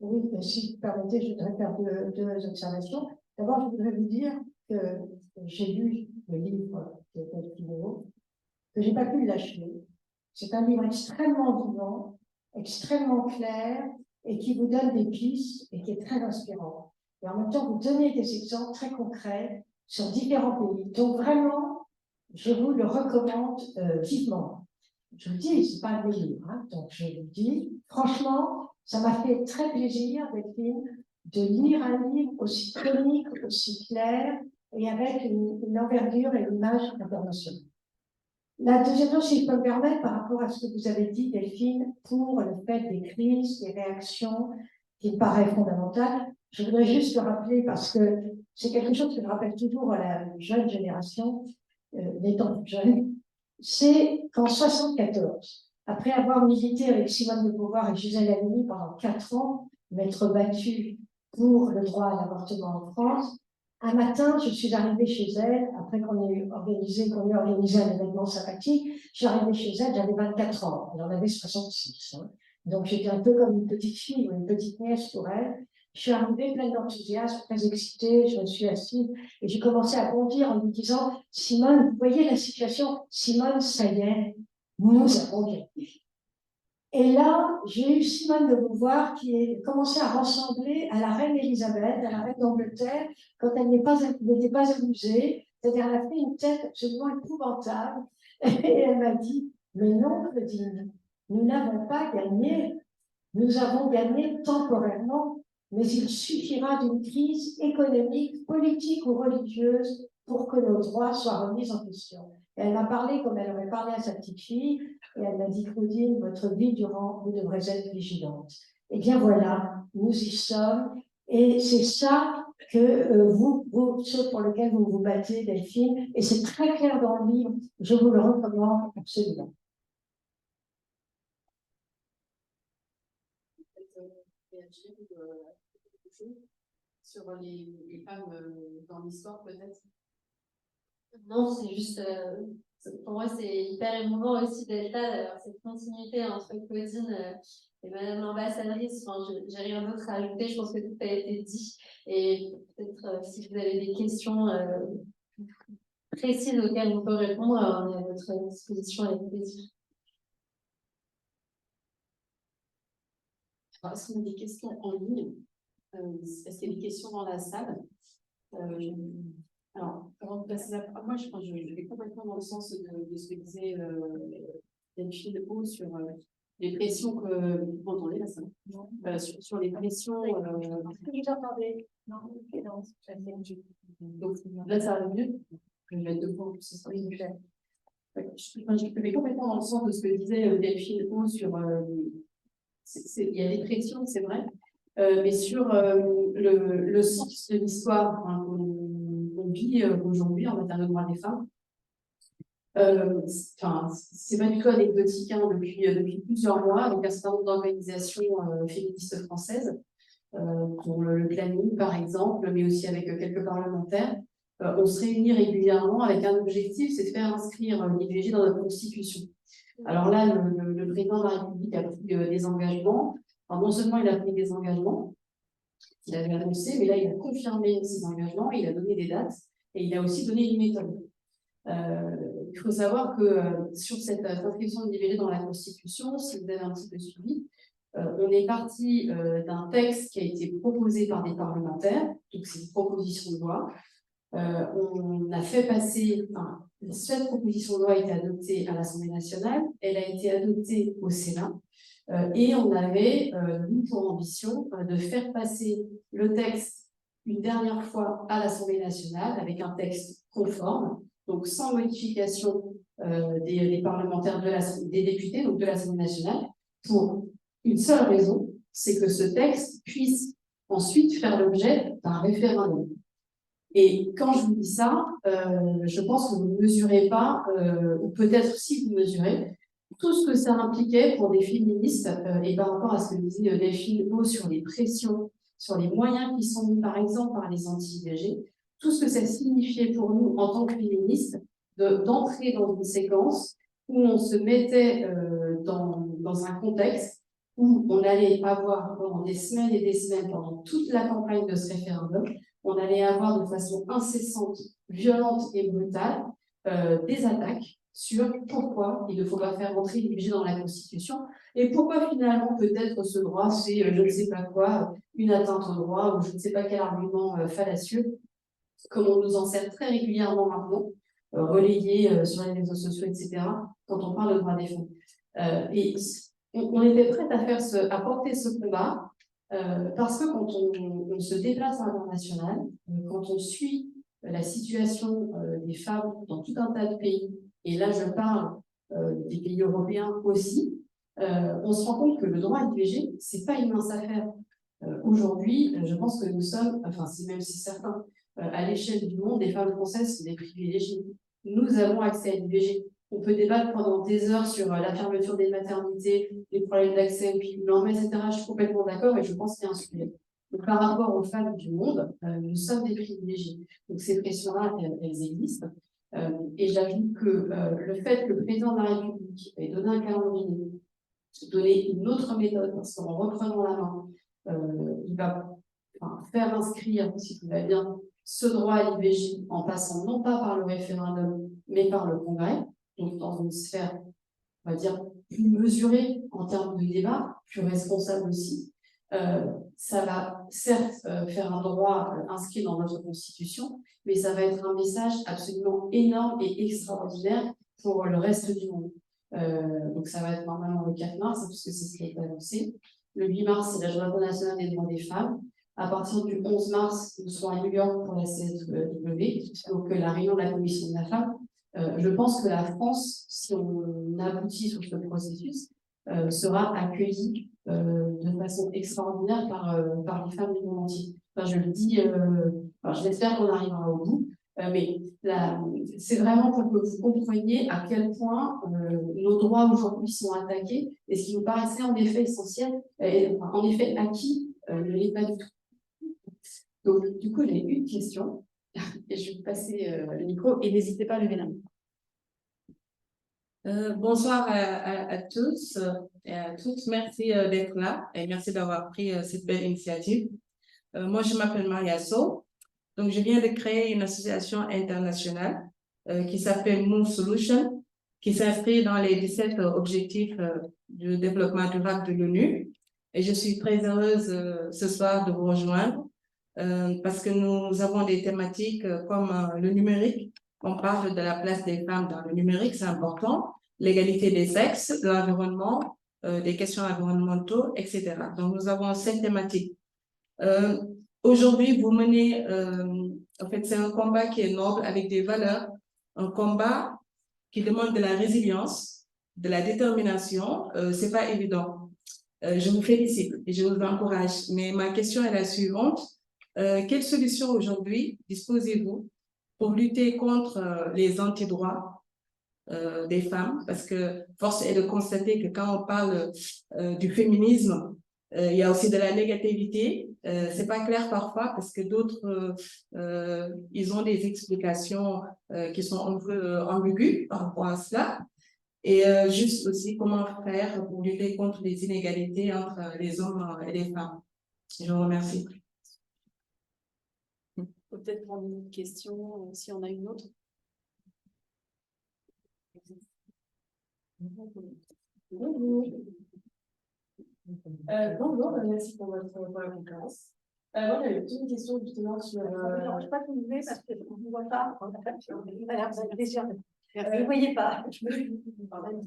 Oui, mais si vous permettez, je voudrais faire deux observations. D'abord, je voudrais vous dire que j'ai lu le livre de Delphine Huot, que j'ai pas pu le lâcher. C'est un livre extrêmement vivant, extrêmement clair, et qui vous donne des pistes et qui est très inspirant. Et en même temps, vous donnez des exemples très concrets sur différents pays. Donc vraiment, je vous le recommande vivement. Je vous dis, c'est pas un livre, hein, donc je vous dis, franchement, ça m'a fait très plaisir, Delphine, de lire un livre aussi tonique, aussi clair, et avec une envergure et une image internationale. La deuxième chose, si je peux me permettre, par rapport à ce que vous avez dit, Delphine, pour le fait des crises, des réactions, qui me paraît fondamental, je voudrais juste le rappeler parce que c'est quelque chose que je rappelle toujours à la jeune génération, n'étant plus jeune, c'est qu'en 74, après avoir milité avec Simone de Beauvoir et Gisèle Halimi pendant 4 ans, m'être battue pour le droit à l'avortement en France, un matin, je suis arrivée chez elle, après qu'on ait organisé un événement sympathique, je suis arrivée chez elle, j'avais 24 ans, elle en avait 66. Hein. Donc j'étais un peu comme une petite fille ou une petite nièce pour elle. Je suis arrivée pleine d'enthousiasme, très excitée, je me suis assise et j'ai commencé à bondir en lui disant « Simone, vous voyez la situation, Simone, ça y est, nous avons gagné. » Et là, j'ai eu Simone de Beauvoir qui a commencé à ressembler à la reine Elisabeth, à la reine d'Angleterre, quand elle n'était pas amusée. C'est-à-dire, elle a fait une tête absolument épouvantable. Et elle m'a dit, mais non, Claudine, nous n'avons pas gagné. Nous avons gagné temporairement, mais il suffira d'une crise économique, politique ou religieuse pour que nos droits soient remis en question. Et elle m'a parlé comme elle aurait parlé à sa petite fille, et elle m'a dit, Claudine, votre vie durant, vous devrez être vigilante. Eh bien voilà, nous y sommes, et c'est ça que ceux pour lesquels vous vous battez, Delphine, et c'est très clair dans le livre, je vous le recommande absolument. Réagir sur les femmes dans l'histoire, peut-être? Non, c'est juste, pour moi, c'est hyper émouvant aussi d'être là, d'avoir cette continuité entre Claudine et Madame l'ambassadrice. Enfin, j'ai rien d'autre à ajouter, je pense que tout a été dit. Et peut-être si vous avez des questions précises auxquelles on peut répondre, on est à votre disposition avec plaisir. Est-ce qu'on a des questions en ligne? Est-ce qu'il y a des questions dans la salle? Alors, avant de passer moi, je vais complètement dans le sens de ce que disait Delphine Haut sur les pressions que vous entendez là, ça sur les pressions. Vous entendez? Non, Donc là, ça va mieux. Je vais mettre 2 points, ce sera mieux. Je vais complètement dans le sens de ce que disait Delphine Haut sur. Il y a des pressions, c'est vrai, mais sur le sens de l'histoire qu'on vit aujourd'hui en matière de droits des femmes. C'est pas du tout anecdotique depuis plusieurs mois, avec un certain nombre d'organisations féministes françaises, pour le planning par exemple, mais aussi avec quelques parlementaires. On se réunit régulièrement avec un objectif, c'est de faire inscrire l'IVG dans notre constitution. Alors là, le président de la République a pris des engagements. Alors, non seulement il a pris des engagements qu'il avait annoncés, mais là il a confirmé ces engagements, il a donné des dates et il a aussi donné une méthode. Il faut savoir que sur cette inscription de l'IVG dans la Constitution, si vous avez un petit peu suivi, on est parti d'un texte qui a été proposé par des parlementaires, donc c'est une proposition de loi. On a fait passer, cette proposition de loi a été adoptée à l'Assemblée nationale, elle a été adoptée au Sénat, et on avait, nous, pour ambition de faire passer le texte une dernière fois à l'Assemblée nationale avec un texte conforme, donc sans modification des parlementaires, des députés, donc de l'Assemblée nationale, pour une seule raison, c'est que ce texte puisse ensuite faire l'objet d'un référendum. Et quand je vous dis ça, je pense que vous ne mesurez pas, ou peut-être si vous mesurez, tout ce que ça impliquait pour des féministes, et par rapport à ce que disait Delphine Haut sur les pressions, sur les moyens qui sont mis par exemple par les anti-IVG, tout ce que ça signifiait pour nous en tant que féministes, d'entrer dans une séquence où on se mettait dans un contexte où on allait avoir pendant des semaines et des semaines, pendant toute la campagne de ce référendum, on allait avoir de façon incessante, violente et brutale des attaques sur pourquoi il ne faut pas faire entrer l'IVG dans la Constitution et pourquoi finalement peut-être ce droit c'est je ne sais pas quoi, une atteinte au droit ou je ne sais pas quel argument fallacieux, comme on nous en sert très régulièrement maintenant, relayé sur les réseaux sociaux, etc., quand on parle de droits des femmes. Et on était prête à porter ce combat parce que quand on se déplace à l'international, quand on suit la situation des femmes dans tout un tas de pays, et là je parle des pays européens aussi, on se rend compte que le droit à l'IVG, c'est pas une mince affaire. Aujourd'hui, je pense que nous sommes, enfin c'est même si certains, à l'échelle du monde, les femmes françaises sont des privilégiées. Nous avons accès à l'IVG. On peut débattre pendant des heures sur la fermeture des maternités, les problèmes d'accès aux pilules, etc. Je suis complètement d'accord et je pense qu'il y a un sujet. Donc, par rapport aux femmes du monde, nous sommes des privilégiés. Donc, ces pressions-là, elles existent. Et j'ajoute que le fait que le président de la République ait donné un calendrier, donné une autre méthode, parce qu'en reprenant la main, il va faire inscrire, si tout va bien, ce droit à l'IVG en passant non pas par le référendum, mais par le Congrès, donc dans une sphère, on va dire, plus mesurée en termes de débat, plus responsable aussi. Ça va certes faire un droit inscrit dans notre Constitution, mais ça va être un message absolument énorme et extraordinaire pour le reste du monde. Donc ça va être normalement le 4 mars, puisque c'est ce qui a été annoncé. Le 8 mars, c'est la Journée nationale des droits des femmes. À partir du 11 mars, nous serons à New York pour la CSW, donc la réunion de la Commission de la femme. Je pense que la France, si on aboutit sur ce processus, sera accueillie de façon extraordinaire par les femmes du monde entier. Enfin, je le dis, j'espère qu'on arrivera au bout, mais c'est vraiment pour que vous compreniez à quel point nos droits aujourd'hui sont attaqués et ce qui nous paraissait en effet essentiel, en effet acquis, ne l'est pas du tout. Donc, du coup, j'ai une question et je vais vous passer le micro et n'hésitez pas à lever la main. Bonsoir à tous et à toutes. Merci d'être là et merci d'avoir pris cette belle initiative. Moi, je m'appelle Maria So. Donc, je viens de créer une association internationale qui s'appelle Move Solution, qui s'inscrit dans les 17 objectifs du développement durable de l'ONU. Et je suis très heureuse ce soir de vous rejoindre parce que nous avons des thématiques comme le numérique. On parle de la place des femmes dans le numérique, c'est important. L'égalité des sexes, l'environnement, des questions environnementaux, etc. Donc, nous avons 5 thématiques. Aujourd'hui, vous menez, en fait, c'est un combat qui est noble avec des valeurs, un combat qui demande de la résilience, de la détermination. C'est pas évident. Je vous félicite et je vous encourage. Mais ma question est la suivante. Quelles solutions aujourd'hui disposez-vous pour lutter contre les antidroits des femmes? Parce que force est de constater que quand on parle du féminisme, il y a aussi de la négativité. C'est pas clair parfois parce que d'autres, ils ont des explications qui sont un peu ambiguës par rapport à cela. Et juste aussi, comment faire pour lutter contre les inégalités entre les hommes et les femmes. Je vous remercie. Peut-être prendre une question, si on a une autre. Bonjour, merci pour la conférence. Moi, j'avais plutôt une question justement sur. Ça ne dérange pas de vous lever parce qu'on ne vous voit pas. Alors, ça fait plaisir. Vous ne voyez pas.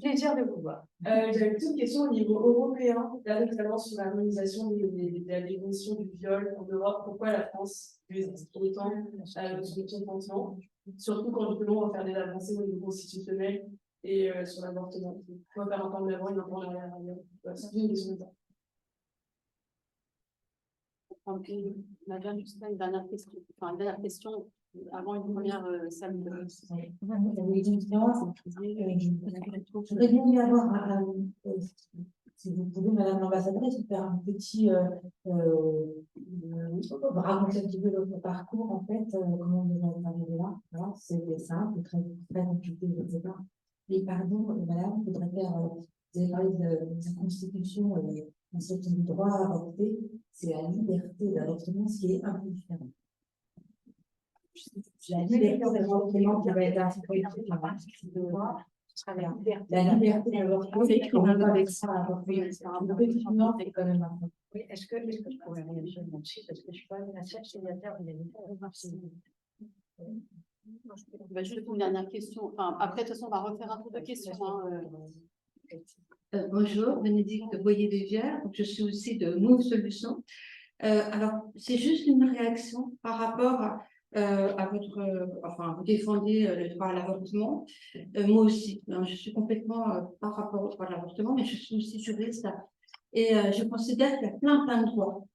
Plaisir de vous voir. J'avais plutôt une question au niveau européen, là notamment sur l'harmonisation de la définition du viol en Europe. Pourquoi la France fait autant sur son continent, surtout quand justement on va faire des avancées au niveau constitutionnel et sur l'avortement. Pourquoi faire un pas en avant et un pas en arrière? C'est une question de temps. Madame, juste une dernière question. Enfin, une dernière question avant une première salle de. Je voudrais bien y avoir, si vous pouvez, Madame l'ambassadrice, faire un petit raconter un petit peu votre parcours, en fait, comment vous êtes arrivé là. Voilà, c'est simple, très, très compliqué, je ne sais pas. Et pardon, Madame, je voudrais faire, vous avez parlé de la Constitution, en ce qui est le droit à avorter, c'est la liberté d'avortement, ce qui est un peu différent. La liberté d'avortement qui va être inscrite la liberté d'avorter, C'est écrit dans le texte. Oui, est-ce que je pourrais réagir là-dessus parce que je suis pas la seule signataire de Juste une dernière question. Enfin, après, de toute façon, on va refaire un tour de questions. Bonjour, Bénédicte Boyer-Vivière, je suis aussi de Move Solutions. Alors, c'est juste une réaction par rapport à votre, enfin, vous défendez le droit à l'avortement. Moi aussi, hein, je suis complètement par rapport au droit à l'avortement, mais je suis aussi juriste. Et je considère qu'il y a plein de droits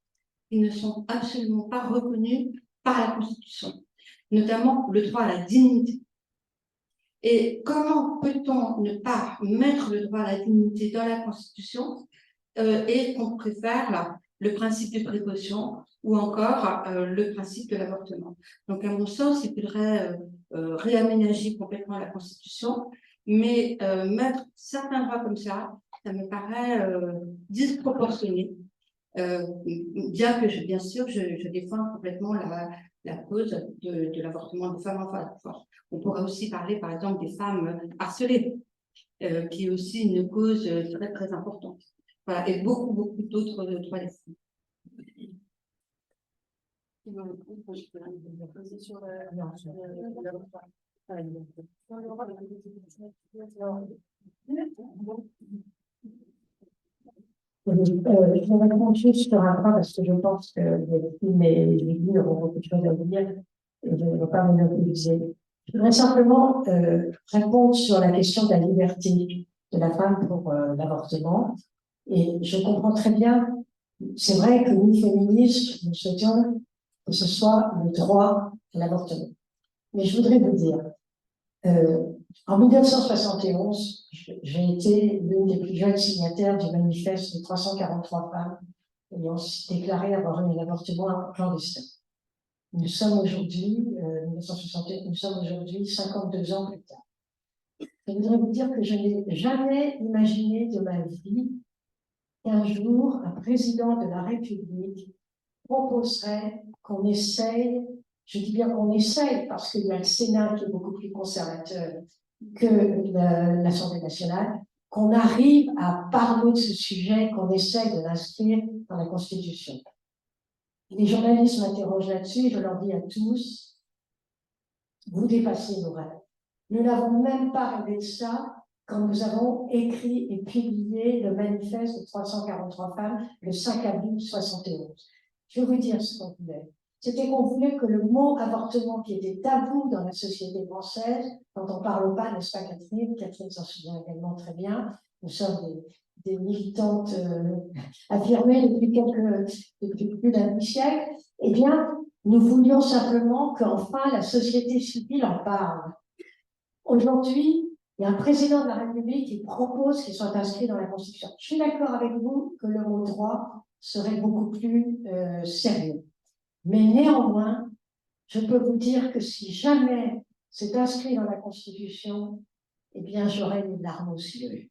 qui ne sont absolument pas reconnus par la Constitution, notamment le droit à la dignité. Et comment peut-on ne pas mettre le droit à la dignité dans la Constitution et qu'on préfère le principe de précaution ou encore le principe de l'avortement. Donc, à mon sens, il faudrait réaménager complètement la Constitution, mais mettre certains droits comme ça me paraît disproportionné. Bien que, bien sûr, je défends complètement la cause de l'avortement des femmes enfants. On pourrait aussi parler, par exemple, des femmes harcelées, qui est aussi une cause très, très importante. Voilà, et beaucoup d'autres droits des femmes. Je vais répondre juste sur un point parce que je pense que mes élus auront beaucoup de choses à vous dire et je ne vais pas monopoliser. Je voudrais simplement répondre sur la question de la liberté de la femme pour l'avortement. Et je comprends très bien, c'est vrai que nous, féministes, nous souhaitons que ce soit le droit à l'avortement. Mais je voudrais vous dire, en 1971, j'ai été l'une des plus jeunes signataires du manifeste de 343 femmes ayant déclaré avoir eu un avortement clandestin. Nous sommes aujourd'hui, 1961, nous sommes aujourd'hui 52 ans plus tard. Je voudrais vous dire que je n'ai jamais imaginé de ma vie qu'un jour, un président de la République proposerait qu'on essaye, je dis bien qu'on essaye, parce qu'il y a le Sénat qui est beaucoup plus conservateur que l'Assemblée nationale, qu'on arrive à parler de ce sujet, qu'on essaye de l'inscrire dans la Constitution. Les journalistes m'interrogent là-dessus, je leur dis à tous, vous dépassez nos rêves. Nous n'avons même pas rêvé de ça quand nous avons écrit et publié le manifeste de 343 femmes le 5 avril 71. Je vais vous dire ce qu'on voulait. C'était qu'on voulait que le mot avortement, qui était tabou dans la société française, dont on ne parle pas, n'est-ce pas Catherine? Catherine s'en souvient également très bien. Nous sommes des militantes affirmées depuis plus d'un siècle. Eh bien, nous voulions simplement qu'enfin la société civile en parle. Aujourd'hui, il y a un président de la République qui propose qu'il soit inscrit dans la Constitution. Je suis d'accord avec vous que le mot droit serait beaucoup plus sérieux. Mais néanmoins, je peux vous dire que si jamais c'est inscrit dans la Constitution, eh bien, j'aurais une larme aux yeux.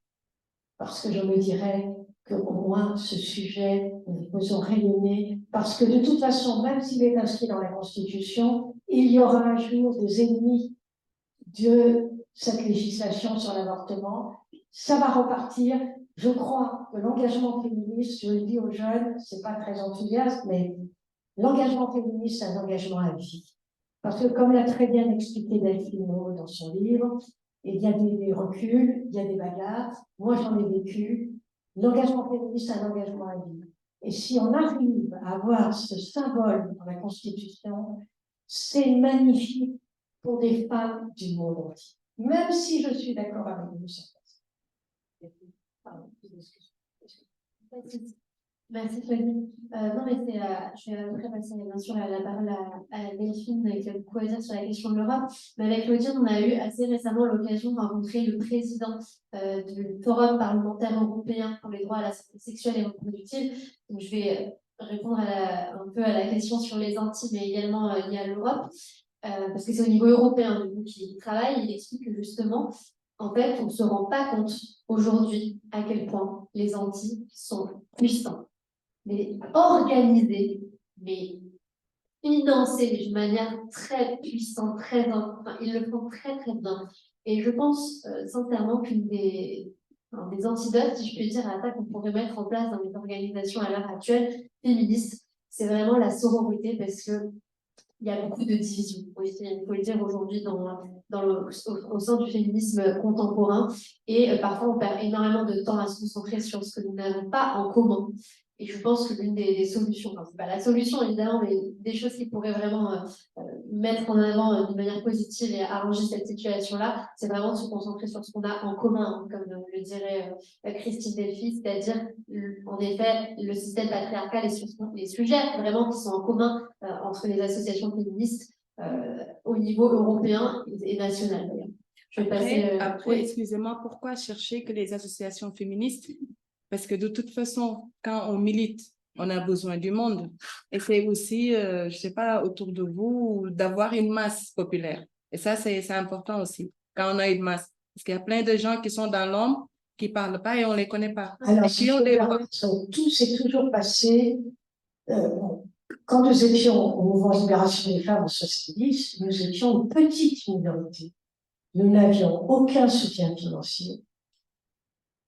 Parce que je me dirais qu'au moins ce sujet, nous le faisons rayonner. Parce que de toute façon, même s'il est inscrit dans la Constitution, il y aura un jour des ennemis de cette législation sur l'avortement. Ça va repartir. Je crois que l'engagement féministe, je le dis aux jeunes, c'est pas très enthousiaste, mais l'engagement féministe, c'est un engagement à vie. Parce que, comme l'a très bien expliqué Delphine Moreau dans son livre, il y a des reculs, il y a des bagarres. Moi, j'en ai vécu. L'engagement féministe, c'est un engagement à vie. Et si on arrive à avoir ce symbole dans la Constitution, c'est magnifique pour des femmes du monde entier. Même si je suis d'accord avec vous sur ça. Merci Fanny. Non mais je vais après passer bien sûr la parole à Delphine qui a beaucoup à dire sur la question de l'Europe. Mais avec Claudine, on a eu assez récemment l'occasion de rencontrer le président du Forum parlementaire européen pour les droits à la santé sexuelle et reproductive. Donc je vais répondre un peu à la question sur les Antilles, mais également liée à l'Europe, parce que c'est au niveau européen du coup qu'il travaille. Il explique que justement, en fait, on ne se rend pas compte aujourd'hui à quel point les Antilles sont puissants, mais organisés, mais financés d'une manière très puissante, enfin, ils le font très très bien. Et je pense sincèrement qu'une des antidotes, si je peux dire, à ça qu'on pourrait mettre en place dans les organisations à l'heure actuelle féministes, c'est vraiment la sororité, parce que il y a beaucoup de divisions, il faut le dire aujourd'hui au sein du féminisme contemporain. Et parfois, on perd énormément de temps à se concentrer sur ce que nous n'avons pas en commun. Et je pense que l'une des solutions, enfin, c'est pas la solution évidemment, mais des choses qui pourraient vraiment mettre en avant d'une manière positive et arranger cette situation-là, c'est vraiment de se concentrer sur ce qu'on a en commun, hein, comme le dirait Christine Delphi, c'est-à-dire en effet le système patriarcal et sur les sujets vraiment qui sont en commun entre les associations féministes au niveau européen et national d'ailleurs. Je vais passer. Après, excusez-moi, pourquoi chercher que les associations féministes? Parce que de toute façon, quand on milite, on a besoin du monde. Et c'est aussi, je ne sais pas, autour de vous, d'avoir une masse populaire. Et ça, c'est important aussi, quand on a une masse. Parce qu'il y a plein de gens qui sont dans l'ombre, qui ne parlent pas et on ne les connaît pas. Alors, si on les voit. tout s'est toujours passé. Quand nous étions au mouvement de libération des femmes en 70, nous étions une petite minorité. Nous n'avions aucun soutien financier.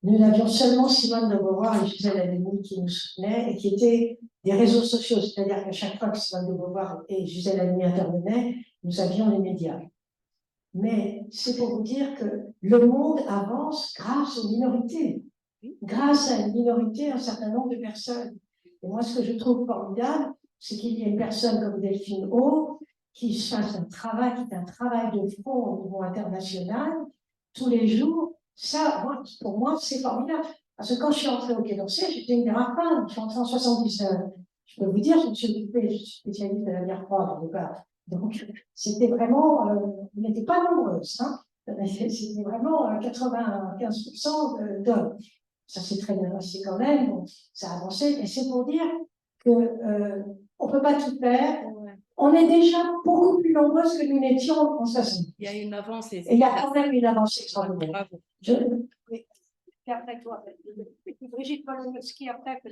Nous avions seulement Simone de Beauvoir et Gisèle Halimi qui nous soutenaient et qui étaient des réseaux sociaux. C'est-à-dire qu'à chaque fois que Simone de Beauvoir et Gisèle Halimi intervenaient, nous avions les médias. Mais c'est pour vous dire que le monde avance grâce aux minorités. Grâce à une minorité, un certain nombre de personnes. Et moi, ce que je trouve formidable, c'est qu'il y a une personne comme Delphine O qui fasse un travail, qui est un travail de fond au niveau international, tous les jours. Ça, pour moi, c'est formidable. Parce que quand je suis entrée au Quai d'Orsay, j'étais une des rares femmes. Je suis entrée en 79. Je peux vous dire, je me suis occupée, je suis spécialiste de la guerre froide, donc c'était vraiment, on n'était pas nombreuses, hein. C'était vraiment 95% d'hommes. Ça s'est très bien passé quand même, bon, ça a avancé, et c'est pour dire que on peut pas tout faire. On est déjà beaucoup plus nombreuses que nous n'étions en 60. Il y a une avancée. Et il y a quand même une avancée extraordinaire. Et après toi, Brigitte Polonowski, après que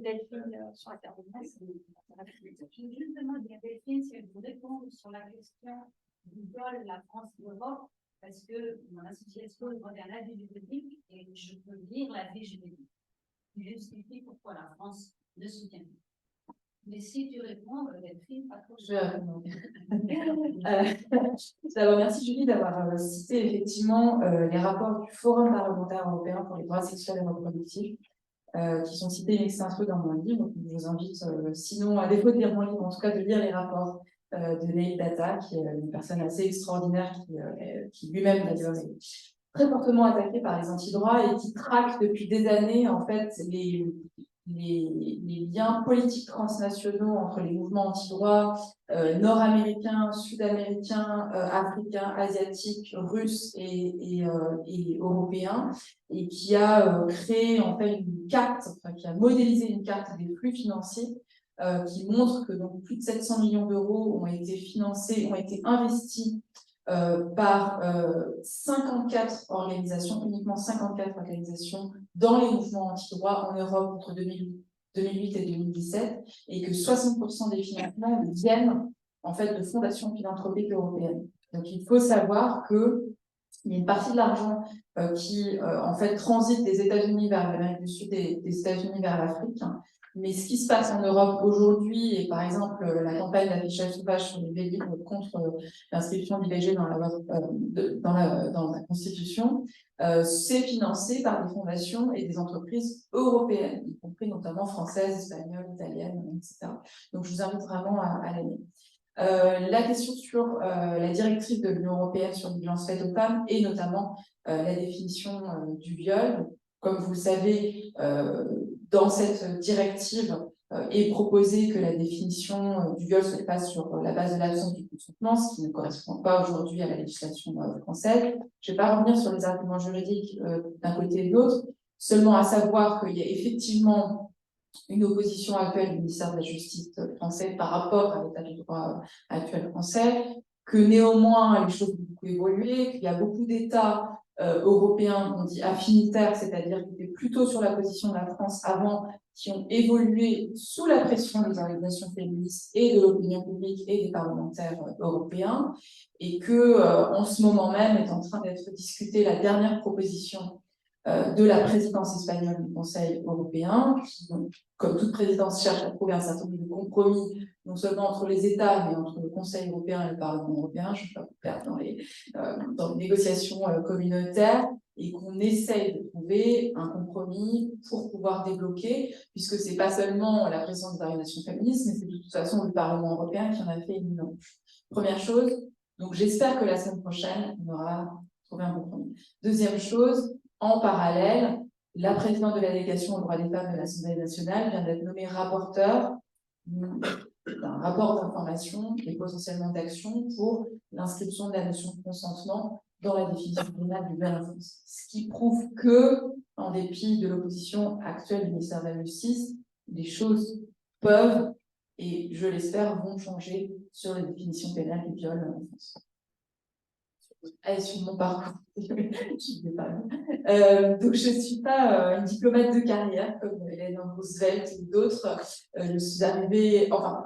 Delphine soit intervenue. Je vais juste demander à Delphine si elle vous répond sur la question du viol, la France et l'Europe. parce que mon association regarde la vie juridique et je peux lire la vie juridique qui justifie pourquoi la France ne soutient pas. Mais si tu réponds, Delphine, pas trop. Je vais répondre. D'abord, merci Julie d'avoir cité effectivement les rapports du Forum parlementaire européen pour les droits sexuels et reproductifs, qui sont cités in extenso dans mon livre. Je vous invite, sinon, à défaut de lire mon livre, en tout cas de lire les rapports de Neil Data, qui est une personne assez extraordinaire, qui lui-même d'ailleurs est très fortement attaqué par les antidroits et qui traque depuis des années en fait les liens politiques transnationaux entre les mouvements antidroits nord-américains, sud-américains, africains, asiatiques, russes et européens, et qui a créé en fait une carte, enfin, qui a modélisé une carte des flux financiers qui montre que donc plus de 700 millions d'euros ont été financés, ont été investis par 54 organisations, uniquement 54 organisations dans les mouvements antidroits en Europe entre 2008 et 2017, et que 60% des financements viennent en fait de fondations philanthropiques européennes. Donc il faut savoir que il y a une partie de l'argent qui en fait transite des États-Unis vers l'Amérique du Sud et des États-Unis vers l'Afrique. Mais ce qui se passe en Europe aujourd'hui, et par exemple la campagne d'affichage sauvage sur les Vélib contre l'inscription d'IVG dans la Constitution, c'est financé par des fondations et des entreprises européennes, y compris notamment françaises, espagnoles, italiennes, etc. Donc je vous invite vraiment à l'aimer. La question sur la directive de l'Union européenne sur les violences faites aux femmes et notamment la définition du viol. Comme vous le savez, dans cette directive est proposé que la définition du viol se fasse sur la base de l'absence du consentement, ce qui ne correspond pas aujourd'hui à la législation française. Je ne vais pas revenir sur les arguments juridiques d'un côté et de l'autre, seulement à savoir qu'il y a effectivement une opposition actuelle du ministère de la Justice français par rapport à l'état du droit actuel français, que néanmoins les choses ont beaucoup évolué, qu'il y a beaucoup d'États européens, on dit affinitaires, c'est-à-dire qui étaient plutôt sur la position de la France avant, qui ont évolué sous la pression des organisations féministes et de l'opinion publique et des parlementaires européens, et que en ce moment même est en train d'être discutée la dernière proposition de la présidence espagnole du Conseil européen, qui, donc, comme toute présidence, cherche à trouver un certain nombre de compromis, non seulement entre les États, mais entre le Conseil européen et le Parlement européen. Je ne vais pas vous perdre dans les négociations communautaires, et qu'on essaye de trouver un compromis pour pouvoir débloquer, puisque ce n'est pas seulement la présidence des organisations féministes, mais c'est de toute façon le Parlement européen qui en a fait une manche. Première chose, donc j'espère que la semaine prochaine, on aura trouvé un compromis. Deuxième chose, en parallèle, la présidente de la délégation aux droits des femmes de l'Assemblée nationale vient d'être nommée rapporteure d'un rapport d'information et potentiellement d'action pour l'inscription de la notion de consentement dans la définition pénale du viol en France. Ce qui prouve que, en dépit de l'opposition actuelle du ministère de la Justice, les choses peuvent, et je l'espère, vont changer sur la définition pénale du viol en France. Allez, sur mon parcours, je ne vais pas. Donc, je ne suis pas une diplomate de carrière comme Hélène Roosevelt ou d'autres. Je suis arrivée, enfin,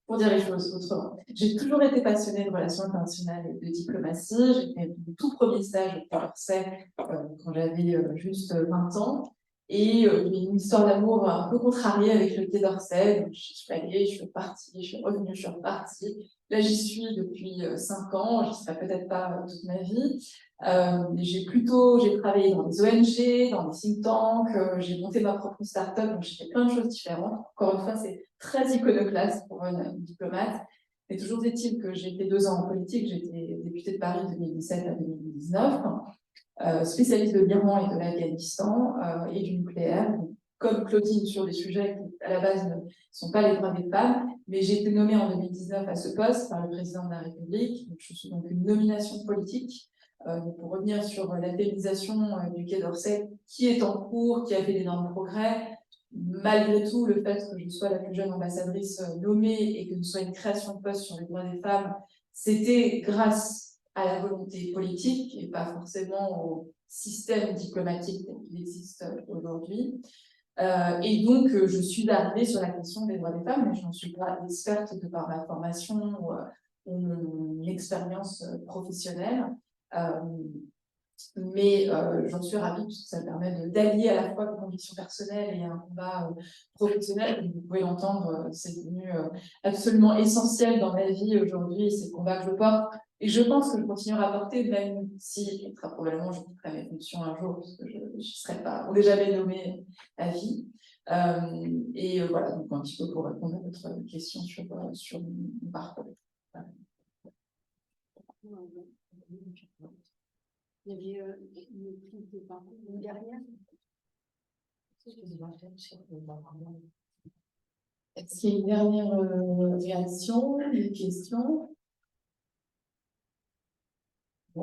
pour dire les choses autrement, j'ai toujours été passionnée de relations internationales et de diplomatie. J'ai fait mon tout premier stage au Orsay quand j'avais juste 20 ans. Et j'ai une histoire d'amour un peu contrariée avec le Quai d'Orsay. Donc, je suis allée, je suis repartie, je suis revenue, je suis repartie. Là, j'y suis depuis 5 ans, je ne serai peut-être pas toute ma vie. J'ai travaillé dans des ONG, dans des think tanks, j'ai monté ma propre start-up, donc j'ai fait plein de choses différentes. Encore une fois, c'est très iconoclaste pour une diplomate. Mais toujours est-il que j'ai fait 2 ans en politique, j'étais députée de Paris de 2017 à 2019, spécialiste de l'Iran et de l'Afghanistan et du nucléaire. Comme Claudine sur des sujets qui, à la base, ne sont pas les droits des femmes, mais j'ai été nommée en 2019 à ce poste par le président de la République. Donc, je suis donc une nomination politique. Pour revenir sur la féminisation du Quai d'Orsay, qui est en cours, qui a fait d'énormes progrès, malgré tout, le fait que je sois la plus jeune ambassadrice nommée et que ce soit une création de poste sur les droits des femmes, c'était grâce à la volonté politique et pas forcément au système diplomatique qui existe aujourd'hui. Et donc, je suis arrivée sur la question des droits des femmes, mais je n'en suis pas experte de par ma formation ou mon expérience professionnelle. Mais j'en suis ravie parce que ça permet d'allier à la fois une conviction personnelle et un combat professionnel. Comme vous pouvez l'entendre, c'est devenu absolument essentiel dans ma vie aujourd'hui. C'est le combat que je porte et je pense que je continuerai à porter, même si très probablement je quitterai mes fonctions un jour parce que je ne serai pas, on n'est jamais nommé à vie. Voilà, donc un petit peu pour répondre à votre question sur mon parcours. Voilà. Il y avait une dernière. Est-ce qu'il y a une dernière réaction, une question? Vous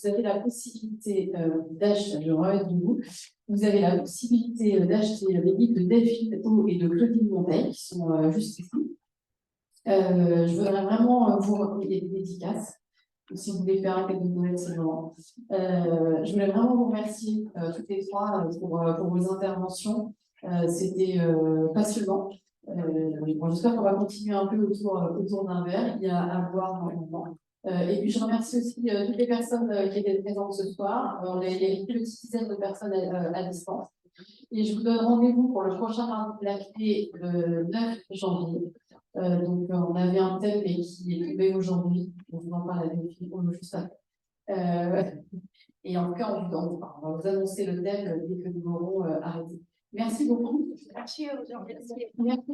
avez la possibilité d'acheter, je reviens de vous avez la possibilité d'acheter les livres de Delphine O et de Claudine Monteil qui sont juste ici. Je voudrais vraiment vous remercier des dédicaces. Si vous voulez faire un cadeau de Noël, c'est le moment. Je voulais vraiment vous remercier toutes les trois pour vos interventions. C'était passionnant. Bon, j'espère qu'on va continuer un peu autour d'un verre. Il y a à boire normalement. Et puis je remercie aussi toutes les personnes qui étaient présentes ce soir. Il y a une petite dizaine de personnes à distance. Et je vous donne rendez-vous pour le prochain mardi de la clé le 9 janvier. Donc, on avait un thème mais qui est tombé aujourd'hui. On vous en parle avec juste après. Et en tout cas, on va vous annoncer le thème dès que nous l'aurons arrêté. Merci beaucoup. Merci aux organisateurs. Merci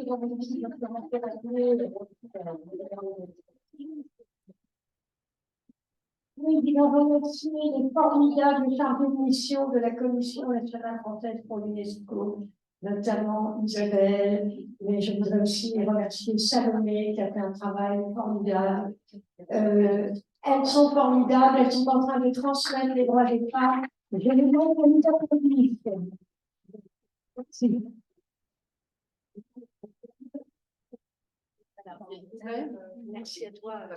Oui, je voudrais remercier les formidables chargés de mission de la Commission nationale française pour l'UNESCO, notamment Isabelle, mais je voudrais aussi remercier Salomé qui a fait un travail formidable. Elles sont formidables, elles sont en train de transmettre les droits des femmes. Je les demande de nous applaudir. Merci. Merci à toi.